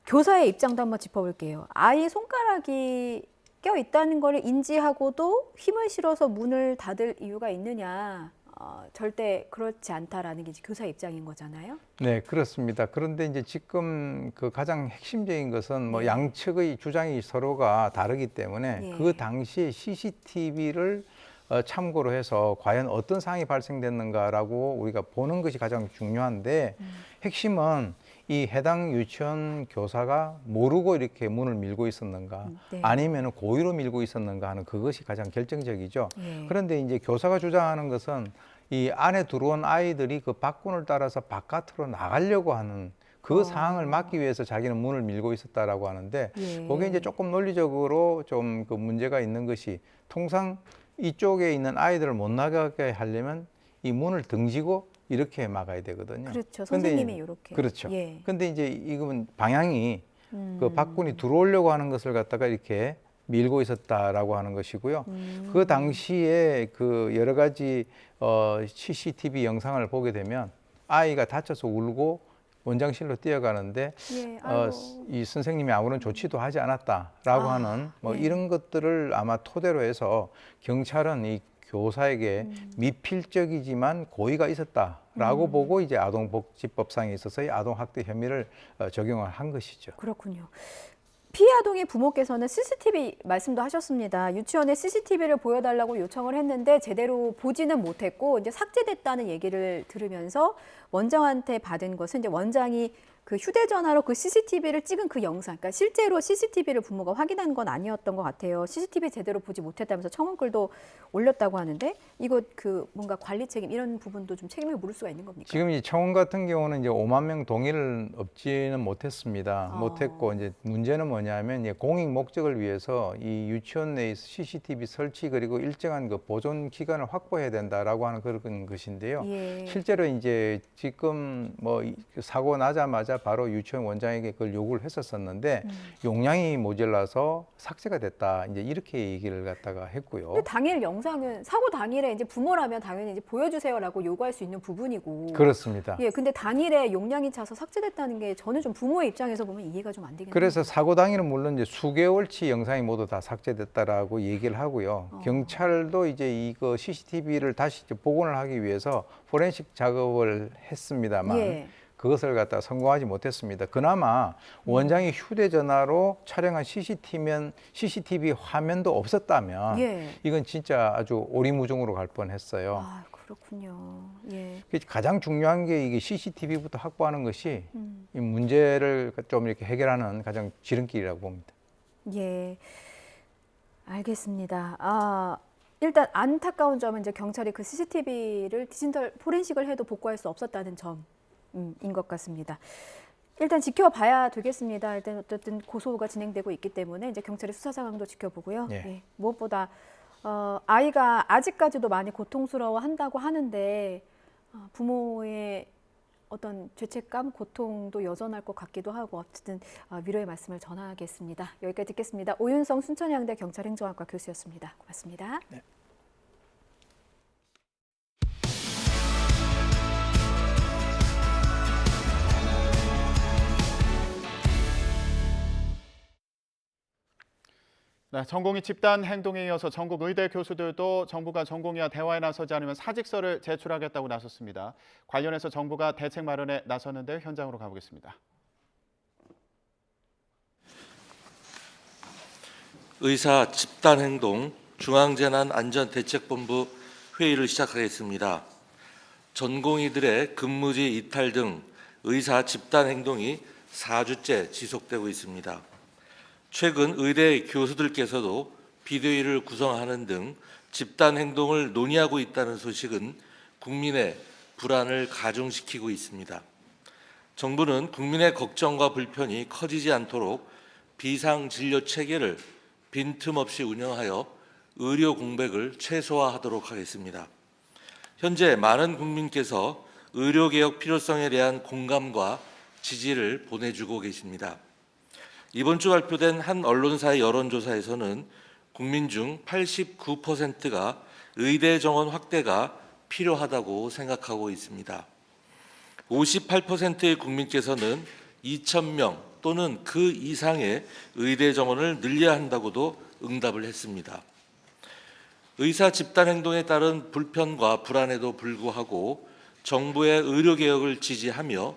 Speaker 2: 교사의 입장도 한번 짚어볼게요. 아이 손가락이 껴 있다는 걸 인지하고도 힘을 실어서 문을 닫을 이유가 있느냐. 절대 그렇지 않다라는 게 이제 교사 입장인 거잖아요.
Speaker 17: 네, 그렇습니다. 그런데 이제 지금 그 가장 핵심적인 것은 뭐 양측의 주장이 서로가 다르기 때문에 그 당시에 CCTV를 참고로 해서 과연 어떤 상황이 발생됐는가라고 우리가 보는 것이 가장 중요한데 핵심은 이 해당 유치원 교사가 모르고 이렇게 문을 밀고 있었는가 아니면 고의로 밀고 있었는가 하는 그것이 가장 결정적이죠. 그런데 이제 교사가 주장하는 것은 이 안에 들어온 아이들이 그 박군을 따라서 바깥으로 나가려고 하는 그 상황을 막기 위해서 자기는 문을 밀고 있었다라고 하는데 그게 이제 조금 논리적으로 좀 그 문제가 있는 것이 통상 이쪽에 있는 아이들을 못 나가게 하려면 이 문을 등지고 이렇게 막아야 되거든요.
Speaker 2: 그렇죠. 선생님이 이렇게.
Speaker 17: 그렇죠. 근데 이제 이건 방향이 그 박군이 들어오려고 하는 것을 갖다가 이렇게 밀고 있었다라고 하는 것이고요. 그 당시에 그 여러 가지 CCTV 영상을 보게 되면 아이가 다쳐서 울고 원장실로 뛰어가는데 이 선생님이 아무런 조치도 하지 않았다라고 하는 뭐 이런 것들을 아마 토대로 해서 경찰은 이 교사에게 미필적이지만 고의가 있었다라고 보고 이제 아동복지법상에 있어서의 아동학대 혐의를 적용을 한 것이죠.
Speaker 2: 그렇군요. 피해 아동의 부모께서는 CCTV 말씀도 하셨습니다. 유치원에 CCTV를 보여달라고 요청을 했는데 제대로 보지는 못했고 이제 삭제됐다는 얘기를 들으면서 원장한테 받은 것은 이제 원장이 그 휴대전화로 그 CCTV를 찍은 그 영상, 그러니까 실제로 CCTV를 부모가 확인한 건 아니었던 것 같아요. CCTV 제대로 보지 못했다면서 청원글도 올렸다고 하는데 이거 그 뭔가 관리 책임 이런 부분도 좀 책임을 물을 수가 있는 겁니까?
Speaker 17: 지금 이 청원 같은 경우는 이제 5만 명 동의를 얻지는 못했습니다. 못했고 이제 문제는 뭐냐면 공익 목적을 위해서 이 유치원 내에서 CCTV 설치 그리고 일정한 그 보존 기간을 확보해야 된다라고 하는 그런 것인데요. 실제로 이제 지금 뭐 사고 나자마자 바로 유치원 원장에게 그걸 요구를 했었었는데 용량이 모자라서 삭제가 됐다. 이제 이렇게 얘기를 갖다가 했고요.
Speaker 2: 근데 당일 영상은 사고 당일에 이제 부모라면 당연히 이제 보여주세요라고 요구할 수 있는 부분이고.
Speaker 17: 그렇습니다.
Speaker 2: 예, 근데 당일에 용량이 차서 삭제됐다는 게 저는 좀 부모의 입장에서 보면 이해가 좀 안 되겠네요.
Speaker 17: 그래서 사고 당일은 물론 이제 수개월치 영상이 모두 다 삭제됐다라고 얘기를 하고요. 경찰도 이제 이거 CCTV를 다시 이제 복원을 하기 위해서 포렌식 작업을 했습니다만. 그것을 갖다 성공하지 못했습니다. 그나마 원장이 휴대전화로 촬영한 CCTV 화면도 없었다면 이건 진짜 아주 오리무중으로 갈 뻔했어요.
Speaker 2: 아, 그렇군요.
Speaker 17: 가장 중요한 게 이게 CCTV부터 확보하는 것이 이 문제를 좀 이렇게 해결하는 가장 지름길이라고 봅니다.
Speaker 2: 예, 알겠습니다. 일단 안타까운 점은 이제 경찰이 그 CCTV를 디지털 포렌식을 해도 복구할 수 없었다는 점. 인 것 같습니다. 일단 지켜봐야 되겠습니다. 일단 어쨌든 고소가 진행되고 있기 때문에 이제 경찰의 수사 상황도 지켜보고요. 무엇보다 아이가 아직까지도 많이 고통스러워한다고 하는데 부모의 어떤 죄책감, 고통도 여전할 것 같기도 하고 어쨌든 위로의 말씀을 전하겠습니다. 여기까지 듣겠습니다. 오윤성 순천향대 경찰행정학과 교수였습니다. 고맙습니다.
Speaker 1: 네, 전공의 집단 행동에 이어서 전국 의대 교수들도 정부가 전공의와 대화에 나서지 않으면 사직서를 제출하겠다고 나섰습니다. 관련해서 정부가 대책 마련에 나섰는데 현장으로 가보겠습니다.
Speaker 3: 의사 집단 행동 중앙재난안전대책본부 회의를 시작하겠습니다. 전공의들의 근무지 이탈 등 의사 집단 행동이 4주째 지속되고 있습니다. 최근 의대 교수들께서도 비대위를 구성하는 등 집단 행동을 논의하고 있다는 소식은 국민의 불안을 가중시키고 있습니다. 정부는 국민의 걱정과 불편이 커지지 않도록 비상진료 체계를 빈틈없이 운영하여 의료 공백을 최소화하도록 하겠습니다. 현재 많은 국민께서 의료개혁 필요성에 대한 공감과 지지를 보내주고 계십니다. 이번 주 발표된 한 언론사의 여론조사에서는 국민 중 89%가 의대 정원 확대가 필요하다고 생각하고 있습니다. 58%의 국민께서는 2,000명 또는 그 이상의 의대 정원을 늘려야 한다고도 응답을 했습니다. 의사 집단 행동에 따른 불편과 불안에도 불구하고 정부의 의료개혁을 지지하며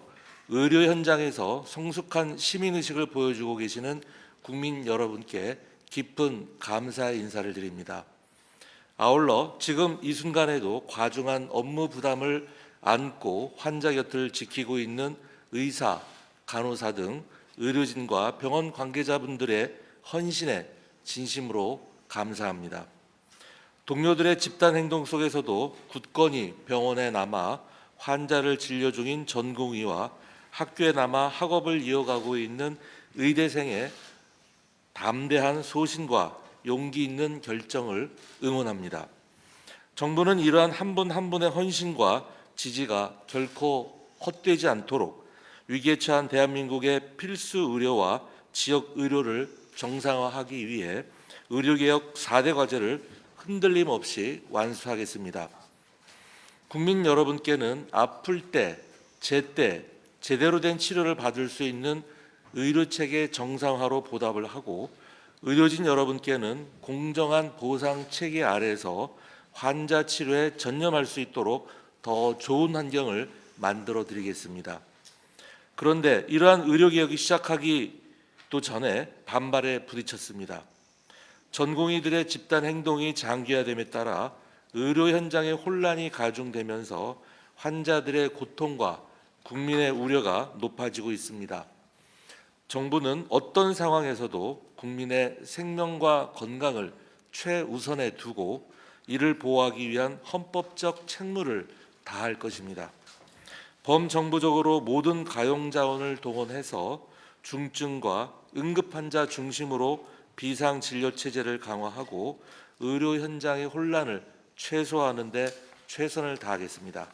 Speaker 3: 의료 현장에서 성숙한 시민의식을 보여주고 계시는 국민 여러분께 깊은 감사의 인사를 드립니다. 아울러 지금 이 순간에도 과중한 업무 부담을 안고 환자 곁을 지키고 있는 의사, 간호사 등 의료진과 병원 관계자분들의 헌신에 진심으로 감사합니다. 동료들의 집단 행동 속에서도 굳건히 병원에 남아 환자를 진료 중인 전공의와 학교에 남아 학업을 이어가고 있는 의대생의 담대한 소신과 용기 있는 결정을 응원합니다. 정부는 이러한 한 분 한 분의 헌신과 지지가 결코 헛되지 않도록 위기에 처한 대한민국의 필수 의료와 지역 의료를 정상화하기 위해 의료개혁 4대 과제를 흔들림 없이 완수하겠습니다. 국민 여러분께는 아플 때, 제때 제대로 된 치료를 받을 수 있는 의료체계 정상화로 보답을 하고 의료진 여러분께는 공정한 보상 체계 아래에서 환자 치료에 전념할 수 있도록 더 좋은 환경을 만들어 드리겠습니다. 그런데 이러한 의료개혁이 시작하기도 전에 반발에 부딪혔습니다. 전공의들의 집단 행동이 장기화됨에 따라 의료 현장의 혼란이 가중되면서 환자들의 고통과 국민의 우려가 높아지고 있습니다. 정부는 어떤 상황에서도 국민의 생명과 건강을 최우선에 두고 이를 보호하기 위한 헌법적 책무를 다할 것입니다. 범정부적으로 모든 가용자원을 동원해서 중증과 응급환자 중심으로 비상진료체제를 강화하고 의료 현장의 혼란을 최소화하는 데 최선을 다하겠습니다.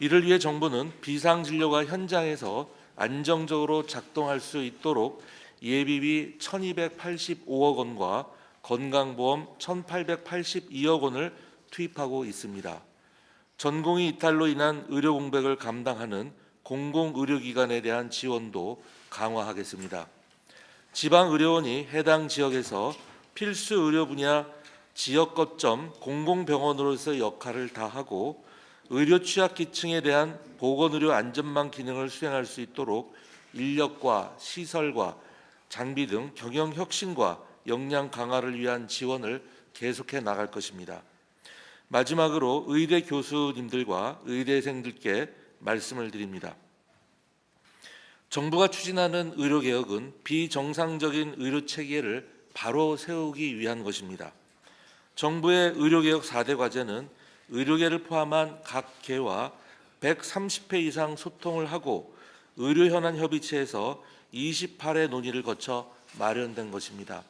Speaker 3: 이를 위해 정부는 비상진료가 현장에서 안정적으로 작동할 수 있도록 예비비 1,285억 원과 건강보험 1,882억 원을 투입하고 있습니다. 전공의 이탈로 인한 의료 공백을 감당하는 공공의료기관에 대한 지원도 강화하겠습니다. 지방의료원이 해당 지역에서 필수 의료 분야 지역 거점 공공병원으로서의 역할을 다하고 의료 취약계층에 대한 보건의료 안전망 기능을 수행할 수 있도록 인력과 시설과 장비 등 경영 혁신과 역량 강화를 위한 지원을 계속해 나갈 것입니다. 마지막으로 의대 교수님들과 의대생들께 말씀을 드립니다. 정부가 추진하는 의료개혁은 비정상적인 의료체계를 바로 세우기 위한 것입니다. 정부의 의료개혁 4대 과제는 의료계를 포함한 각 계와 130회 이상 소통을 하고 의료현안협의체에서 28회 논의를 거쳐 마련된 것입니다.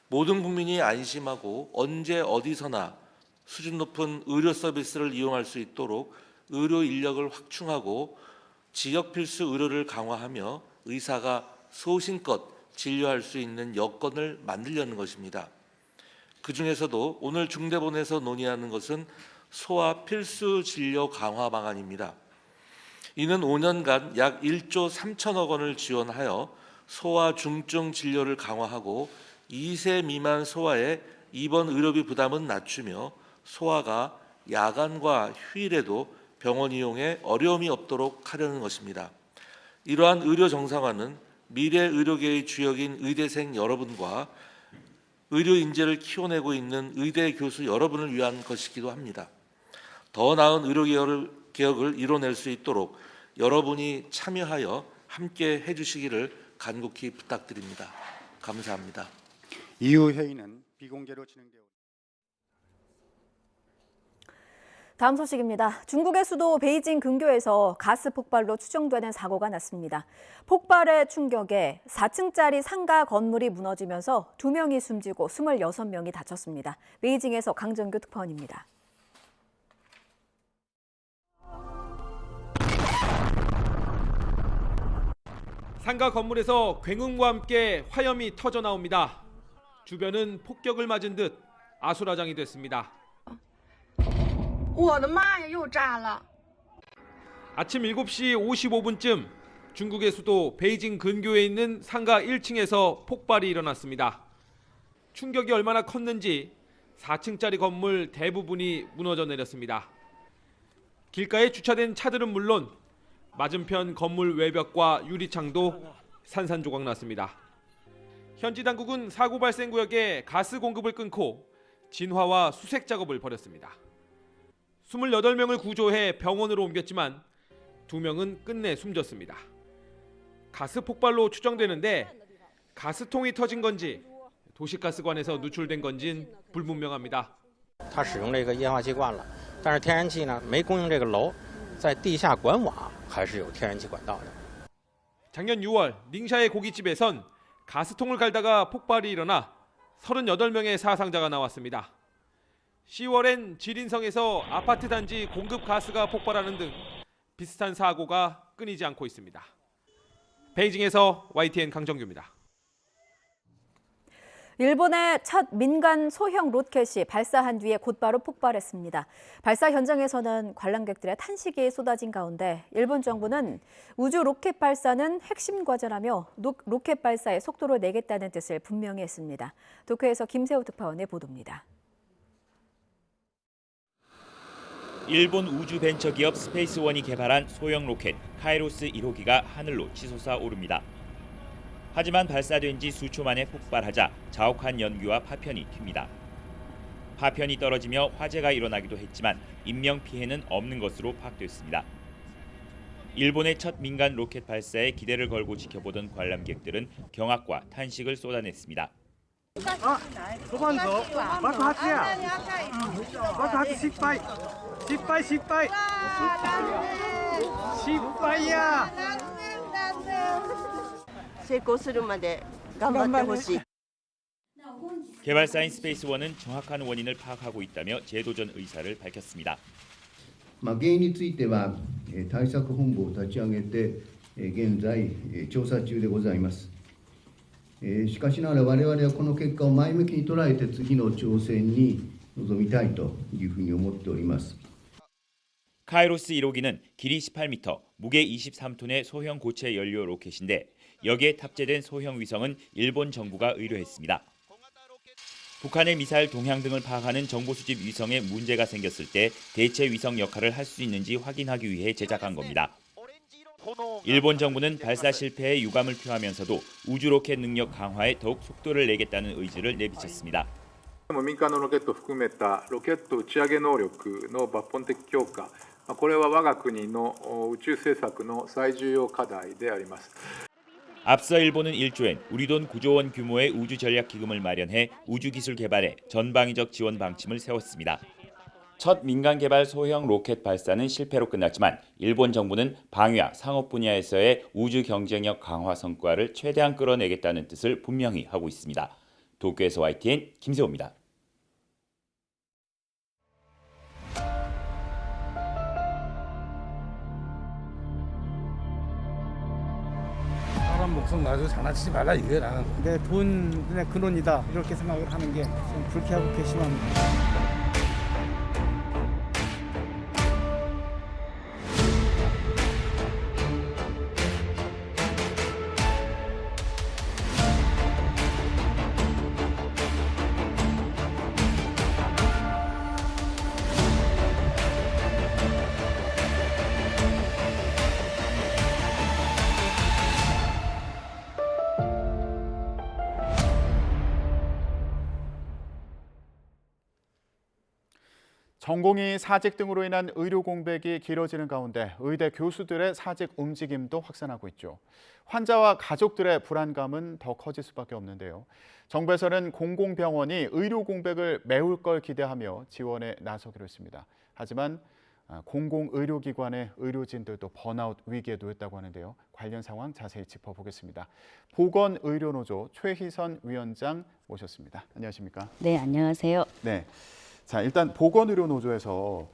Speaker 3: 모든 국민이 안심하고 언제 어디서나 수준 높은 의료 서비스를 이용할 수 있도록 의료 인력을 확충하고 지역 필수 의료를 강화하며 의사가 소신껏 진료할 수 있는 여건을 만들려는 것입니다. 그중에서도 오늘 중대본에서 논의하는 것은 소아 필수 진료 강화 방안입니다. 이는 5년간 약 1조 3천억 원을 지원하여 소아 중증 진료를 강화하고 2세 미만 소아의 입원 의료비 부담은 낮추며 소아가 야간과 휴일에도 병원 이용에 어려움이 없도록 하려는 것입니다. 이러한 의료 정상화는 미래 의료계의 주역인 의대생 여러분과 의료 인재를 키워내고 있는 의대 교수 여러분을 위한 것이기도 합니다. 더 나은 의료 개혁을 이뤄낼 수 있도록 여러분이 참여하여 함께 해주시기를 간곡히 부탁드립니다. 감사합니다.
Speaker 4: 이후 회의는 비공개로 진행되어
Speaker 2: 다음 소식입니다. 중국의 수도 베이징 근교에서 가스 폭발로 추정되는 사고가 났습니다. 폭발의 충격에 4층짜리 상가 건물이 무너지면서 2명이 숨지고 26명이 다쳤습니다. 베이징에서 강정규 특파원입니다.
Speaker 18: 상가 건물에서 굉음과 함께 화염이 터져 나옵니다. 주변은 폭격을 맞은 듯 아수라장이 됐습니다. 아침 7시 55분쯤 중국의 수도 베이징 근교에 있는 상가 1층에서 폭발이 일어났습니다. 충격이 얼마나 컸는지 4층짜리 건물 대부분이 무너져 내렸습니다. 길가에 주차된 차들은 물론 맞은편 건물 외벽과 유리창도 산산조각 났습니다. 현지 당국은 사고 발생 구역에 가스 공급을 끊고 진화와 수색 작업을 벌였습니다. 28명을 구조해 병원으로 옮겼지만 2명은 끝내 숨졌습니다. 가스 폭발로 추정되는데 가스통이 터진 건지 도시가스관에서 누출된 건진 불분명합니다.
Speaker 19: 它使用这个液化气罐了，但是天然气呢没供应这个楼，在地下管网还是有天然气管道的。
Speaker 18: 작년 6월 닝샤의 고깃집에선 가스통을 갈다가 폭발이 일어나 38명의 사상자가 나왔습니다. 10월엔 지린성에서 아파트 단지 공급 가스가 폭발하는 등 비슷한 사고가 끊이지 않고 있습니다. 베이징에서 YTN 강정규입니다.
Speaker 2: 일본의 첫 민간 소형 로켓이 발사한 뒤에 곧바로 폭발했습니다. 발사 현장에서는 관람객들의 탄식이 쏟아진 가운데 일본 정부는 우주 로켓 발사는 핵심 과제라며 로켓 발사의 속도를 내겠다는 뜻을 분명히 했습니다. 도쿄에서 김세호 특파원의 보도입니다.
Speaker 20: 일본 우주 벤처 기업 스페이스원이 개발한 소형 로켓 카이로스 1호기가 하늘로 치솟아 오릅니다. 하지만 발사된 지 수초 만에 폭발하자 자욱한 연기와 파편이 튑니다. 파편이 떨어지며 화재가 일어나기도 했지만 인명 피해는 없는 것으로 파악됐습니다. 일본의 첫 민간 로켓 발사에 기대를 걸고 지켜보던 관람객들은 경악과 탄식을 쏟아냈습니다. 개발사인 스페이스원은 정확한 원인을 파악하고 있다며 재도전 의사를 밝혔습니다.
Speaker 21: 原因については対策本部を立ち上げて現在調査中でございます。しかしながら我々はこの結果を前向きに捉えて次の挑戦に臨みたいというふうに思っております。
Speaker 20: 카이로스 1호기는 길이 18m, 무게 23톤의 소형 고체 연료 로켓인데 여기에 탑재된 소형 위성은 일본 정부가 의뢰했습니다. 북한의 미사일 동향 등을 파악하는 정보 수집 위성에 문제가 생겼을 때 대체 위성 역할을 할 수 있는지 확인하기 위해 제작한 겁니다. 일본 정부는 발사 실패에 유감을 표하면서도 우주 로켓 능력 강화에 더욱 속도를 내겠다는 의지를 내비쳤습니다.
Speaker 22: 民間のロケットを含めたロケット打ち上げ能力の抜本的強化、これは我が国の宇宙政策の最重要課題であります。
Speaker 20: 앞서 일본은 1조엔 우리 돈 9조 원 규모의 우주 전략 기금을 마련해 우주 기술 개발에 전방위적 지원 방침을 세웠습니다. 첫 민간 개발 소형 로켓 발사는 실패로 끝났지만 일본 정부는 방위와 상업 분야에서의 우주 경쟁력 강화 성과를 최대한 끌어내겠다는 뜻을 분명히 하고 있습니다. 도쿄에서 YTN 김세호입니다.
Speaker 23: 사람 목숨 가지고 장난치지 말라 이거야 나는. 내 돈의 근원이다 이렇게 생각을 하는 게 좀 불쾌하고 괘씸합니다.
Speaker 1: 전공의 사직 등으로 인한 의료 공백이 길어지는 가운데 의대 교수들의 사직 움직임도 확산하고 있죠. 환자와 가족들의 불안감은 더 커질 수밖에 없는데요. 정부에서는 공공병원이 의료 공백을 메울 걸 기대하며 지원에 나서기로 했습니다. 하지만 공공의료기관의 의료진들도 번아웃 위기에 놓였다고 하는데요. 관련 상황 자세히 짚어보겠습니다. 보건의료노조 최희선 위원장 모셨습니다. 안녕하십니까?
Speaker 6: 네, 안녕하세요.
Speaker 1: 네, 자 일단 보건의료노조에서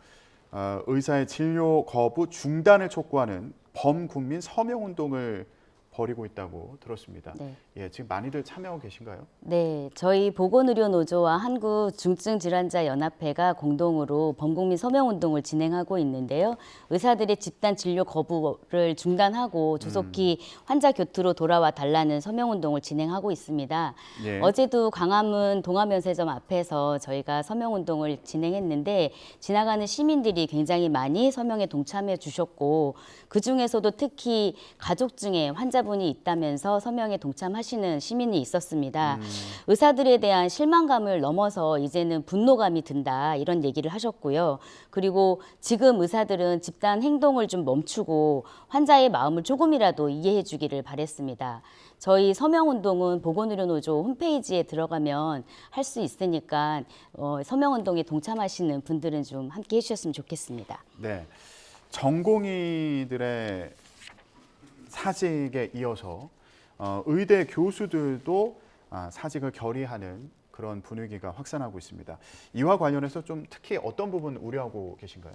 Speaker 1: 의사의 진료 거부 중단을 촉구하는 범국민 서명운동을 벌이고 있다고 들었습니다.
Speaker 6: 네.
Speaker 1: 예, 지금 많이들 참여하고 계신가요?
Speaker 6: 네, 저희 보건의료노조와 한국중증질환자연합회가 공동으로 범국민 서명운동을 진행하고 있는데요. 의사들의 집단 진료 거부를 중단하고 조속히 환자 곁으로 돌아와 달라는 서명운동을 진행하고 있습니다.
Speaker 7: 예.
Speaker 6: 어제도 광화문 동아면세점 앞에서 저희가 서명운동을 진행했는데 지나가는 시민들이 굉장히 많이 서명에 동참해 주셨고 그중에서도 특히 가족 중에 환자분이 있다면서 서명에 동참하시는 시민이 있었습니다. 의사들에 대한 실망감을 넘어서 이제는 분노감이 든다 이런 얘기를 하셨고요. 그리고 지금 의사들은 집단 행동을 좀 멈추고 환자의 마음을 조금이라도 이해해 주기를 바랬습니다. 저희 서명운동은 보건의료노조 홈페이지에 들어가면 할 수 있으니까 서명운동에 동참하시는 분들은 좀 함께 해주셨으면 좋겠습니다.
Speaker 1: 네, 전공의들의 사직에 이어서 의대 교수들도 사직을 결의하는 그런 분위기가 확산하고 있습니다. 이와 관련해서 좀 특히 어떤 부분 우려하고 계신가요?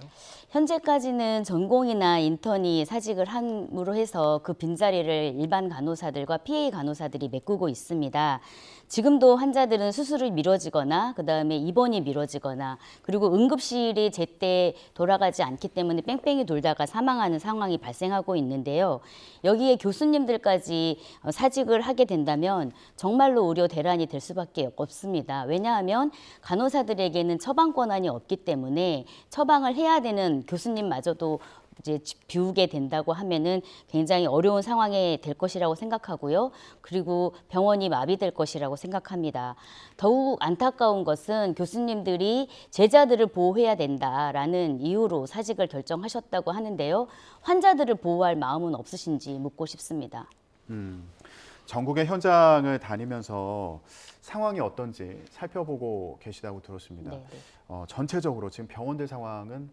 Speaker 6: 현재까지는 전공이나 인턴이 사직을 함으로 해서 그 빈자리를 일반 간호사들과 PA 간호사들이 메꾸고 있습니다. 지금도 환자들은 수술을 미뤄지거나 그다음에 입원이 미뤄지거나 그리고 응급실이 제때 돌아가지 않기 때문에 뺑뺑이 돌다가 사망하는 상황이 발생하고 있는데요. 여기에 교수님들까지 사직을 하게 된다면 정말로 의료 대란이 될 수밖에 없습니다. 왜냐하면 간호사들에게는 처방 권한이 없기 때문에 처방을 해야 되는 교수님마저도 이제 비우게 된다고 하면은 굉장히 어려운 상황이 될 것이라고 생각하고요. 그리고 병원이 마비될 것이라고 생각합니다. 더욱 안타까운 것은 교수님들이 제자들을 보호해야 된다라는 이유로 사직을 결정하셨다고 하는데요. 환자들을 보호할 마음은 없으신지 묻고 싶습니다.
Speaker 1: 전국의 현장을 다니면서 상황이 어떤지 살펴보고 계시다고 들었습니다.
Speaker 6: 네, 네.
Speaker 1: 전체적으로 지금 병원들 상황은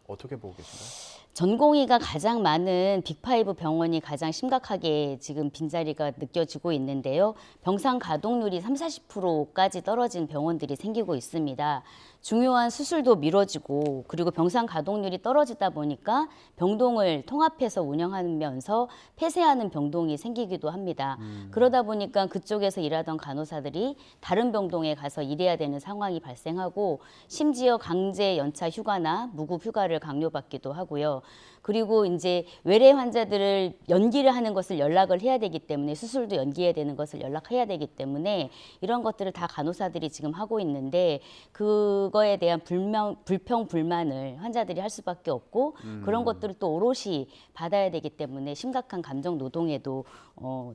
Speaker 1: 어떻게 보고 계신가요?
Speaker 6: 전공의가 가장 많은 빅5 병원이 가장 심각하게 지금 빈자리가 느껴지고 있는데요. 병상 가동률이 30~40%까지 떨어진 병원들이 생기고 있습니다. 중요한 수술도 미뤄지고 그리고 병상 가동률이 떨어지다 보니까 병동을 통합해서 운영하면서 폐쇄하는 병동이 생기기도 합니다. 그러다 보니까 그쪽에서 일하던 간호사들이 다른 병동에 가서 일해야 되는 상황이 발생하고 심지어 강제 연차 휴가나 무급 휴가를 강요받기도 하고요. 그리고 이제 외래 환자들을 연기를 하는 것을 연락을 해야 되기 때문에 수술도 연기해야 되는 것을 연락해야 되기 때문에 이런 것들을 다 간호사들이 지금 하고 있는데 그거에 대한 불평, 불만을 환자들이 할 수밖에 없고 그런 것들을 또 오롯이 받아야 되기 때문에 심각한 감정 노동에도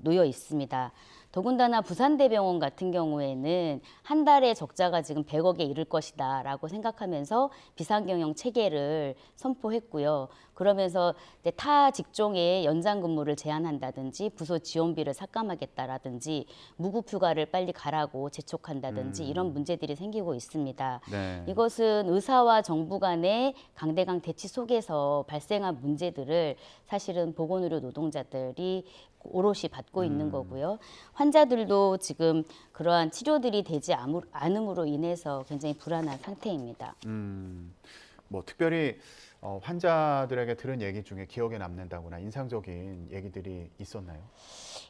Speaker 6: 놓여 있습니다. 더군다나 부산대병원 같은 경우에는 한 달에 적자가 지금 100억에 이를 것이다 라고 생각하면서 비상경영 체계를 선포했고요. 그러면서 타 직종의 연장 근무를 제한한다든지 부서 지원비를 삭감하겠다라든지 무급휴가를 빨리 가라고 재촉한다든지 이런 문제들이 생기고 있습니다.
Speaker 1: 네.
Speaker 6: 이것은 의사와 정부 간의 강대강 대치 속에서 발생한 문제들을 사실은 보건의료 노동자들이 오롯이 받고 있는 거고요. 환자들도 지금 그러한 치료들이 되지 않음으로 인해서 굉장히 불안한 상태입니다.
Speaker 1: 뭐 특별히 환자들에게 들은 얘기 중에 기억에 남는다거나 인상적인 얘기들이 있었나요?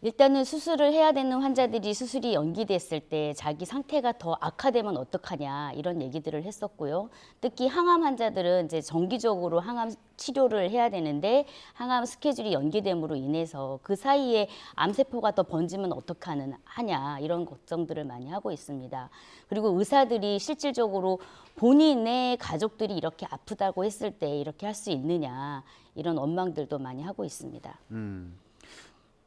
Speaker 6: 일단은 수술을 해야 되는 환자들이 수술이 연기됐을 때 자기 상태가 더 악화되면 어떡하냐 이런 얘기들을 했었고요. 특히 항암 환자들은 이제 정기적으로 항암 치료를 해야 되는데 항암 스케줄이 연기됨으로 인해서 그 사이에 암세포가 더 번지면 어떡하냐 이런 걱정들을 많이 하고 있습니다. 그리고 의사들이 실질적으로 본인의 가족들이 이렇게 아프다고 했을 때 이렇게 할 수 있느냐 이런 원망들도 많이 하고 있습니다.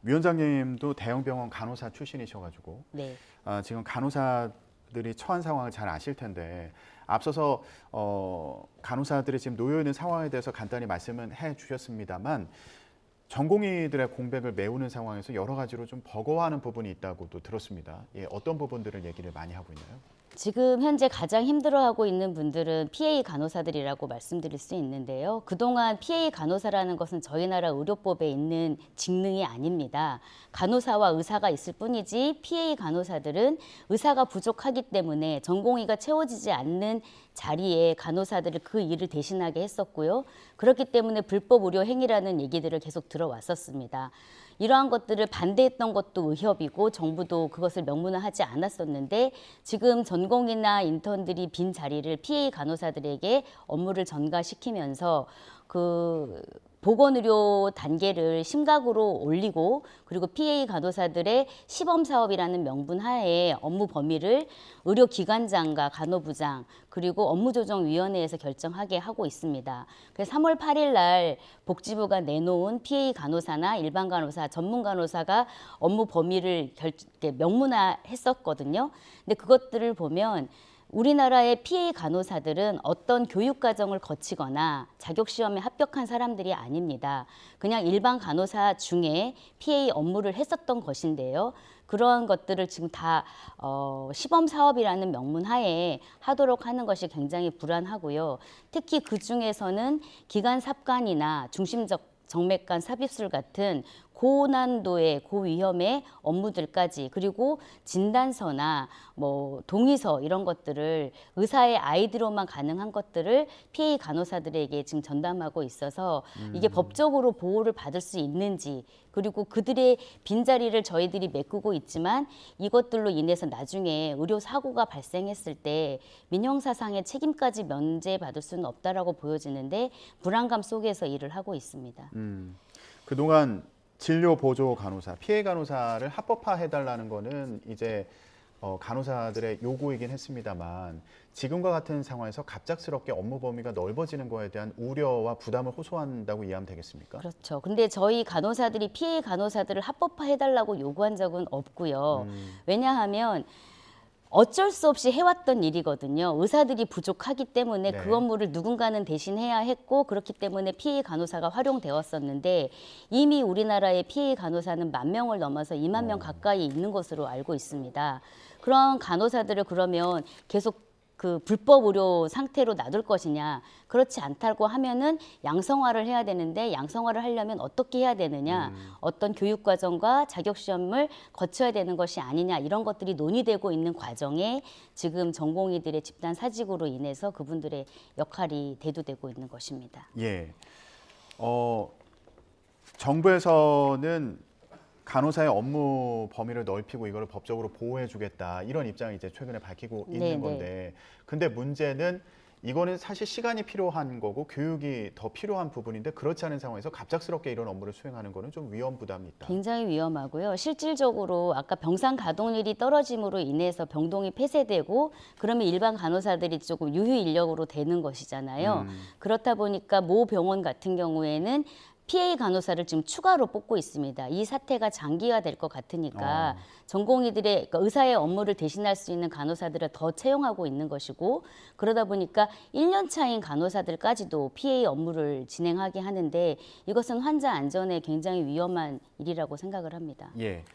Speaker 1: 위원장님도 대형병원 간호사 출신이셔가지고
Speaker 6: 네.
Speaker 1: 지금 간호사 간호사들이 처한 상황을 잘 아실 텐데 앞서서 간호사들이 지금 놓여 있는 상황에 대해서 간단히 말씀은 해주셨습니다만 전공의들의 공백을 메우는 상황에서 여러 가지로 좀 버거워하는 부분이 있다고도 들었습니다. 예, 어떤 부분들을 얘기를 많이 하고 있나요?
Speaker 6: 지금 현재 가장 힘들어하고 있는 분들은 PA 간호사들이라고 말씀드릴 수 있는데요. 그동안 PA 간호사라는 것은 저희 나라 의료법에 있는 직능이 아닙니다. 간호사와 의사가 있을 뿐이지 PA 간호사들은 의사가 부족하기 때문에 전공의가 채워지지 않는 자리에 간호사들을 그 일을 대신하게 했었고요. 그렇기 때문에 불법 의료 행위라는 얘기들을 계속 들어왔었습니다. 이러한 것들을 반대했던 것도 의협이고 정부도 그것을 명문화하지 않았었는데 지금 전공의나 인턴들이 빈 자리를 PA 간호사들에게 업무를 전가시키면서 그 보건의료 단계를 심각으로 올리고 그리고 PA 간호사들의 시범사업이라는 명분 하에 업무 범위를 의료기관장과 간호부장 그리고 업무조정위원회에서 결정하게 하고 있습니다. 그래서 3월 8일 날 복지부가 내놓은 PA 간호사나 일반 간호사, 전문 간호사가 업무 범위를 명문화했었거든요. 근데 그것들을 보면 우리나라의 PA 간호사들은 어떤 교육 과정을 거치거나 자격시험에 합격한 사람들이 아닙니다. 그냥 일반 간호사 중에 PA 업무를 했었던 것인데요. 그러한 것들을 지금 다 시범 사업이라는 명문 하에 하도록 하는 것이 굉장히 불안하고요. 특히 그 중에서는 기관 삽관이나 중심적 정맥관 삽입술 같은 고난도의 고위험의 업무들까지 그리고 진단서나 뭐 동의서 이런 것들을 의사의 아이디로만 가능한 것들을 PA 간호사들에게 지금 전담하고 있어서 이게 법적으로 보호를 받을 수 있는지 그리고 그들의 빈자리를 저희들이 메꾸고 있지만 이것들로 인해서 나중에 의료 사고가 발생했을 때 민형사상의 책임까지 면제받을 수는 없다라고 보여지는데 불안감 속에서 일을 하고 있습니다.
Speaker 1: 그동안 진료 보조 간호사, PA 간호사를 합법화해달라는 거는 이제 간호사들의 요구이긴 했습니다만 지금과 같은 상황에서 갑작스럽게 업무 범위가 넓어지는 거에 대한 우려와 부담을 호소한다고 이해하면 되겠습니까?
Speaker 6: 그렇죠. 근데 저희 간호사들이 PA 간호사들을 합법화해달라고 요구한 적은 없고요. 왜냐하면 어쩔 수 없이 해왔던 일이거든요. 의사들이 부족하기 때문에 그 업무를 누군가는 대신해야 했고 그렇기 때문에 PA 간호사가 활용되었었는데 이미 우리나라의 PA 간호사는 10,000명을 넘어서 20,000명 가까이 있는 것으로 알고 있습니다. 그런 간호사들을 그러면 계속 그 불법 의료 상태로 놔둘 것이냐 그렇지 않다고 하면은 양성화를 해야 되는데 양성화를 하려면 어떻게 해야 되느냐 어떤 교육 과정과 자격 시험을 거쳐야 되는 것이 아니냐 이런 것들이 논의되고 있는 과정에 지금 전공의들의 집단 사직으로 인해서 그분들의 역할이 대두되고 있는 것입니다.
Speaker 1: 예, 정부에서는 간호사의 업무 범위를 넓히고 이걸 법적으로 보호해주겠다 이런 입장을 이제 최근에 밝히고 있는 건데 근데 문제는 이거는 사실 시간이 필요한 거고 교육이 더 필요한 부분인데 그렇지 않은 상황에서 갑작스럽게 이런 업무를 수행하는 거는 좀 위험 부담이 있다.
Speaker 6: 굉장히 위험하고요. 실질적으로 아까 병상 가동률이 떨어짐으로 인해서 병동이 폐쇄되고 그러면 일반 간호사들이 조금 유휴 인력으로 되는 것이잖아요. 그렇다 보니까 모 병원 같은 경우에는 PA 간호사를 지금 추가로 뽑고 있습니다. 이 사태가 장기화 될 것 같으니까 전공의들의 그러니까 의사의 업무를 대신할 수 있는 간호사들을 더 채용하고 있는 것이고 그러다 보니까 1년 차인 간호사들까지도 PA 업무를 진행하게 하는데 이것은 환자 안전에 굉장히 위험한 일이라고 생각을 합니다.
Speaker 1: 예.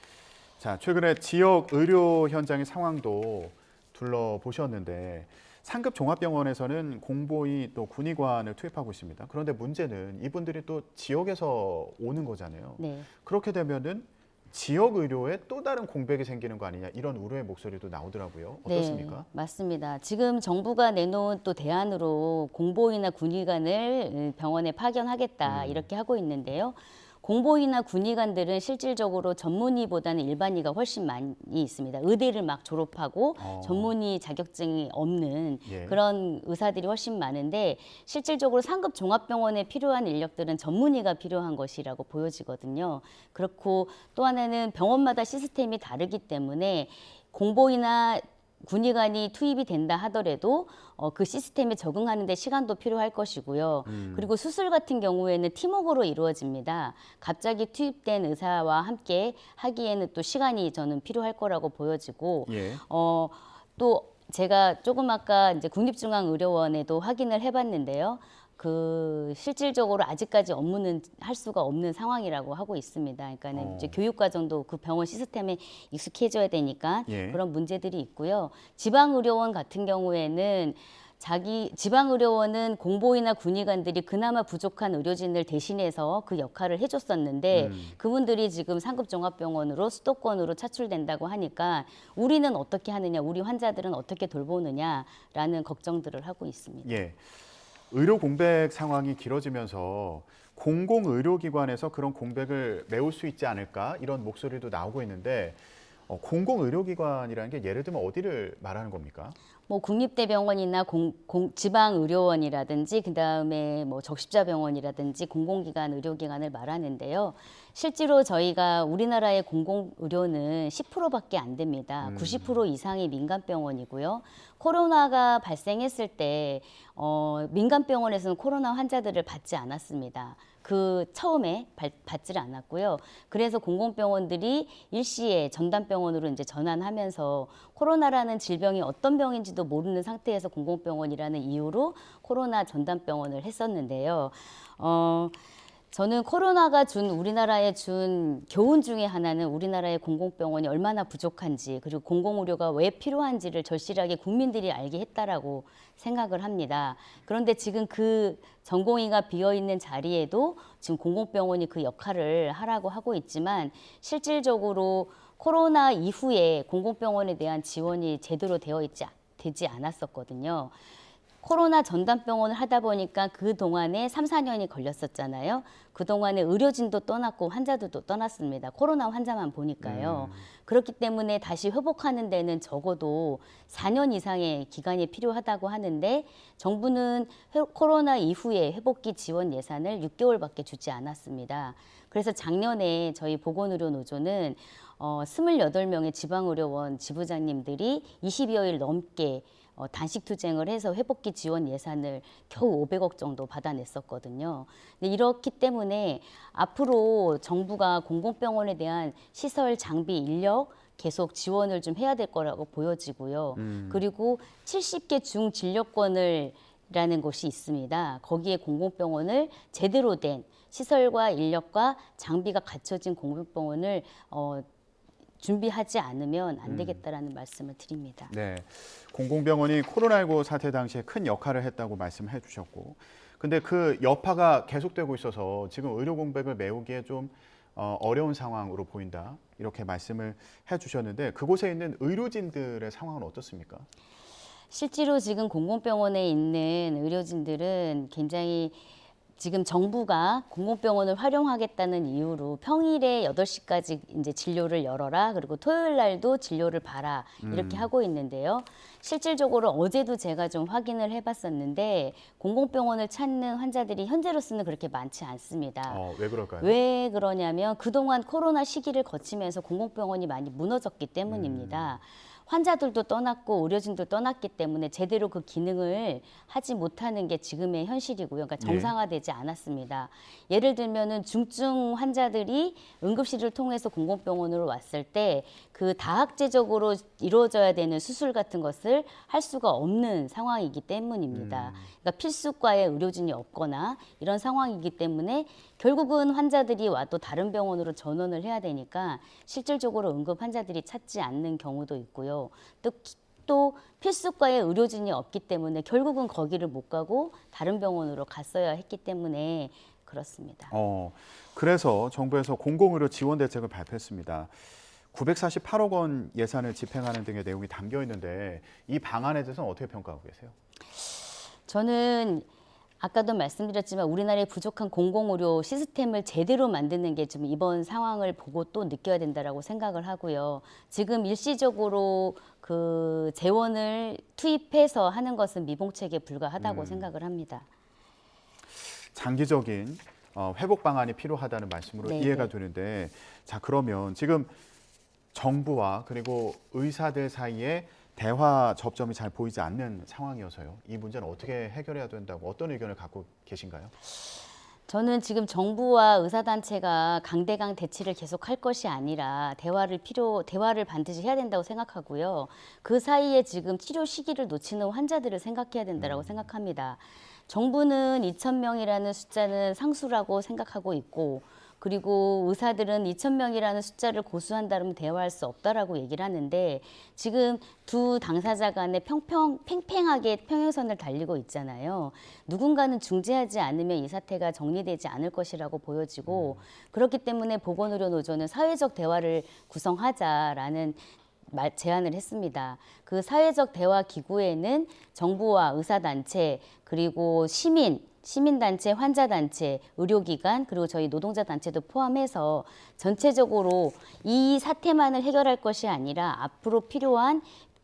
Speaker 1: 자, 최근에 지역 의료 현장의 상황도 둘러보셨는데 상급 종합병원에서는 공보의 또 군의관을 투입하고 있습니다. 그런데 문제는 이분들이 또 지역에서 오는 거잖아요. 그렇게 되면은 지역 의료에 또 다른 공백이 생기는 거 아니냐 이런 우려의 목소리도 나오더라고요. 어떻습니까?
Speaker 6: 네, 맞습니다. 지금 정부가 내놓은 또 대안으로 공보의나 군의관을 병원에 파견하겠다 이렇게 하고 있는데요. 공보의나 군의관들은 실질적으로 전문의보다는 일반의가 훨씬 많이 있습니다. 의대를 막 졸업하고 전문의 자격증이 없는 그런 의사들이 훨씬 많은데 실질적으로 상급 종합병원에 필요한 인력들은 전문의가 필요한 것이라고 보여지거든요. 그렇고 또 하나는 병원마다 시스템이 다르기 때문에 공보의나 군의관이 투입이 된다 하더라도 그 시스템에 적응하는 데 시간도 필요할 것이고요. 그리고 수술 같은 경우에는 팀워크로 이루어집니다. 갑자기 투입된 의사와 함께 하기에는 또 시간이 저는 필요할 거라고 보여지고 또 제가 조금 아까 이제 국립중앙의료원에도 확인을 해봤는데요. 그 실질적으로 아직까지 업무는 할 수가 없는 상황이라고 하고 있습니다. 그러니까는 이제 교육 과정도 그 병원 시스템에 익숙해져야 되니까 그런 문제들이 있고요. 지방의료원 같은 경우에는 지방의료원은 공보이나 군의관들이 그나마 부족한 의료진을 대신해서 그 역할을 해줬었는데 그분들이 지금 상급 종합병원으로 수도권으로 차출된다고 하니까 우리는 어떻게 하느냐, 우리 환자들은 어떻게 돌보느냐라는 걱정들을 하고 있습니다.
Speaker 1: 예. 의료 공백 상황이 길어지면서 공공의료기관에서 그런 공백을 메울 수 있지 않을까 이런 목소리도 나오고 있는데 공공의료기관이라는 게 예를 들면 어디를 말하는 겁니까?
Speaker 6: 뭐 국립대병원이나 지방의료원이라든지 그다음에 뭐 적십자병원이라든지 공공기관 의료기관을 말하는데요. 실제로 저희가 우리나라의 공공의료는 10%밖에 안 됩니다. 90% 이상이 민간병원이고요. 코로나가 발생했을 때 민간병원에서는 코로나 환자들을 받지 않았습니다. 그 처음에 받지를 않았고요. 그래서 공공병원들이 일시에 전담병원으로 이제 전환하면서 코로나라는 질병이 어떤 병인지도 모르는 상태에서 공공병원이라는 이유로 코로나 전담병원을 했었는데요. 저는 코로나가 우리나라에 준 교훈 중에 하나는 우리나라의 공공병원이 얼마나 부족한지 그리고 공공의료가 왜 필요한지를 절실하게 국민들이 알게 했다라고 생각을 합니다. 그런데 지금 그 전공의가 비어있는 자리에도 지금 공공병원이 그 역할을 하라고 하고 있지만 실질적으로 코로나 이후에 공공병원에 대한 지원이 제대로 되지 않았었거든요. 코로나 전담병원을 하다 보니까 그동안에 3, 4년이 걸렸었잖아요. 그동안에 의료진도 떠났고 환자들도 떠났습니다. 코로나 환자만 보니까요. 그렇기 때문에 다시 회복하는 데는 적어도 4년 이상의 기간이 필요하다고 하는데 정부는 코로나 이후에 회복기 지원 예산을 6개월밖에 주지 않았습니다. 그래서 작년에 저희 보건의료노조는 28명의 지방의료원 지부장님들이 20여일 넘게 단식 투쟁을 해서 회복기 지원 예산을 겨우 500억 정도 받아냈었거든요. 근데 이렇기 때문에 앞으로 정부가 공공병원에 대한 시설, 장비, 인력 계속 지원을 좀 해야 될 거라고 보여지고요. 그리고 70개 중진료권이라는 곳이 있습니다. 거기에 공공병원을 제대로 된 시설과 인력과 장비가 갖춰진 공공병원을 준비하지 않으면 안 되겠다라는 말씀을 드립니다.
Speaker 1: 네, 공공병원이 코로나19 사태 당시에 큰 역할을 했다고 말씀해 주셨고 근데 그 여파가 계속되고 있어서 지금 의료 공백을 메우기에 좀 어려운 상황으로 보인다 이렇게 말씀을 해주셨는데 그곳에 있는 의료진들의 상황은 어떻습니까?
Speaker 6: 실제로 지금 공공병원에 있는 의료진들은 굉장히 지금 정부가 공공병원을 활용하겠다는 이유로 평일에 8시까지 이제 진료를 열어라. 그리고 토요일 날도 진료를 봐라. 이렇게 하고 있는데요. 실질적으로 어제도 제가 좀 확인을 해봤었는데 공공병원을 찾는 환자들이 현재로서는 그렇게 많지 않습니다.
Speaker 1: 왜 그럴까요?
Speaker 6: 왜 그러냐면 그동안 코로나 시기를 거치면서 공공병원이 많이 무너졌기 때문입니다. 환자들도 떠났고 의료진도 떠났기 때문에 제대로 그 기능을 하지 못하는 게 지금의 현실이고요. 그러니까 정상화되지 않았습니다. 예를 들면은 중증 환자들이 응급실을 통해서 공공병원으로 왔을 때 그 다학제적으로 이루어져야 되는 수술 같은 것을 할 수가 없는 상황이기 때문입니다. 그러니까 필수과에 의료진이 없거나 이런 상황이기 때문에 결국은 환자들이 와도 다른 병원으로 전원을 해야 되니까 실질적으로 응급 환자들이 찾지 않는 경우도 있고요. 또 필수과에 의료진이 없기 때문에 결국은 거기를 못 가고 다른 병원으로 갔어야 했기 때문에 그렇습니다.
Speaker 1: 그래서 정부에서 공공의료 지원 대책을 발표했습니다. 948억 원 예산을 집행하는 등의 내용이 담겨 있는데 이 방안에 대해서는 어떻게 평가하고 계세요?
Speaker 6: 저는 아까도 말씀드렸지만 우리나라의 부족한 공공의료 시스템을 제대로 만드는 게 좀 이번 상황을 보고 또 느껴야 된다라고 생각을 하고요. 지금 일시적으로 그 재원을 투입해서 하는 것은 미봉책에 불과하다고 생각을 합니다.
Speaker 1: 장기적인 회복 방안이 필요하다는 말씀으로 이해가 되는데 자 그러면 지금 정부와 그리고 의사들 사이에 대화 접점이 잘 보이지 않는 상황이어서요. 이 문제는 어떻게 해결해야 된다고 어떤 의견을 갖고 계신가요?
Speaker 6: 저는 지금 정부와 의사단체가 강대강 대치를 계속할 것이 아니라 대화를 반드시 해야 된다고 생각하고요. 그 사이에 지금 치료 시기를 놓치는 환자들을 생각해야 된다고 생각합니다. 정부는 2,000명이라는 숫자는 상수라고 생각하고 있고, 그리고 의사들은 2,000명이라는 숫자를 고수한다면 대화할 수 없다라고 얘기를 하는데, 지금 두 당사자 간에 팽팽하게 평행선을 달리고 있잖아요. 누군가는 중재하지 않으면 이 사태가 정리되지 않을 것이라고 보여지고, 그렇기 때문에 보건의료노조는 사회적 대화를 구성하자라는 제안을 했습니다. 그 사회적 대화 기구에는 정부와 의사단체, 그리고 시민단체, 환자단체, 의료기관, 그리고 저희 노동자단체도 포함해서 전체적으로 이 사태만을 해결할 것이 아니라 앞으로 필요한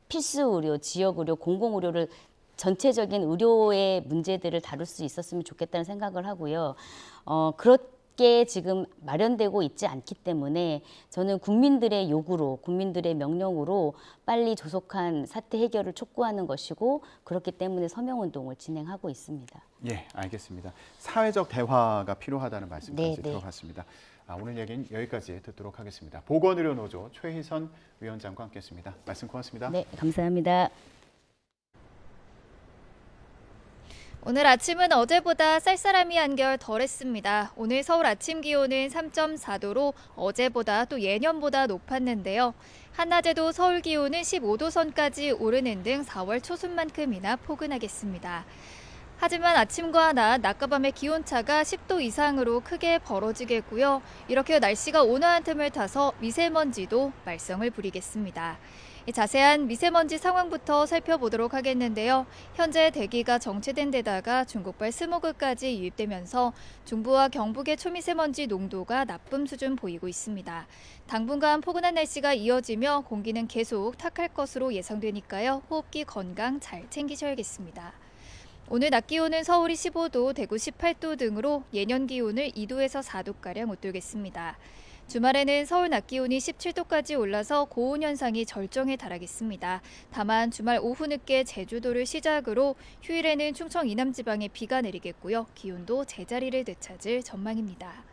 Speaker 6: 필수 의료, 지역 의료, 공공 의료를 전체적인 의료의 문제들을 다룰 수 있었으면 좋겠다는 생각을 하고요. 그렇게 지금 마련되고 있지 않기 때문에 저는 국민들의 요구로, 국민들의 명령으로 빨리 조속한 사태 해결을 촉구하는 것이고, 그렇기 때문에 서명운동을 진행하고 있습니다.
Speaker 1: 예, 알겠습니다. 사회적 대화가 필요하다는 말씀까지 들어봤습니다. 오늘 얘기는 여기까지 듣도록 하겠습니다. 보건의료노조 최희선 위원장과 함께했습니다. 말씀 고맙습니다.
Speaker 6: 네, 감사합니다.
Speaker 7: 오늘 아침은 어제보다 쌀쌀함이 한결 덜했습니다. 오늘 서울 아침 기온은 3.4도로 어제보다 또 예년보다 높았는데요. 한낮에도 서울 기온은 15도 선까지 오르는 등 4월 초순만큼이나 포근하겠습니다. 하지만 아침과 낮과 밤의 기온차가 10도 이상으로 크게 벌어지겠고요. 이렇게 날씨가 온화한 틈을 타서 미세먼지도 말썽을 부리겠습니다. 자세한 미세먼지 상황부터 살펴보도록 하겠는데요. 현재 대기가 정체된 데다가 중국발 스모그까지 유입되면서 중부와 경북의 초미세먼지 농도가 나쁨 수준 보이고 있습니다. 당분간 포근한 날씨가 이어지며 공기는 계속 탁할 것으로 예상되니까요. 호흡기 건강 잘 챙기셔야겠습니다. 오늘 낮 기온은 서울이 15도, 대구 18도 등으로 예년 기온을 2도에서 4도가량 웃돌겠습니다. 주말에는 서울 낮 기온이 17도까지 올라서 고온 현상이 절정에 달하겠습니다. 다만 주말 오후 늦게 제주도를 시작으로 휴일에는 충청 이남 지방에 비가 내리겠고요. 기온도 제자리를 되찾을 전망입니다.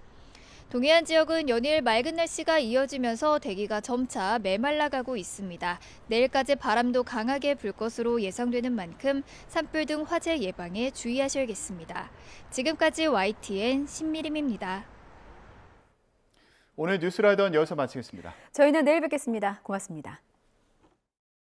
Speaker 7: 동해안 지역은 연일 맑은 날씨가 이어지면서 대기가 점차 메말라가고 있습니다. 내일까지 바람도 강하게 불 것으로 예상되는 만큼 산불 등 화재 예방에 주의하셔야겠습니다. 지금까지 YTN 신미림입니다.
Speaker 1: 오늘 뉴스라이더는 여기서 마치겠습니다.
Speaker 2: 저희는 내일 뵙겠습니다. 고맙습니다.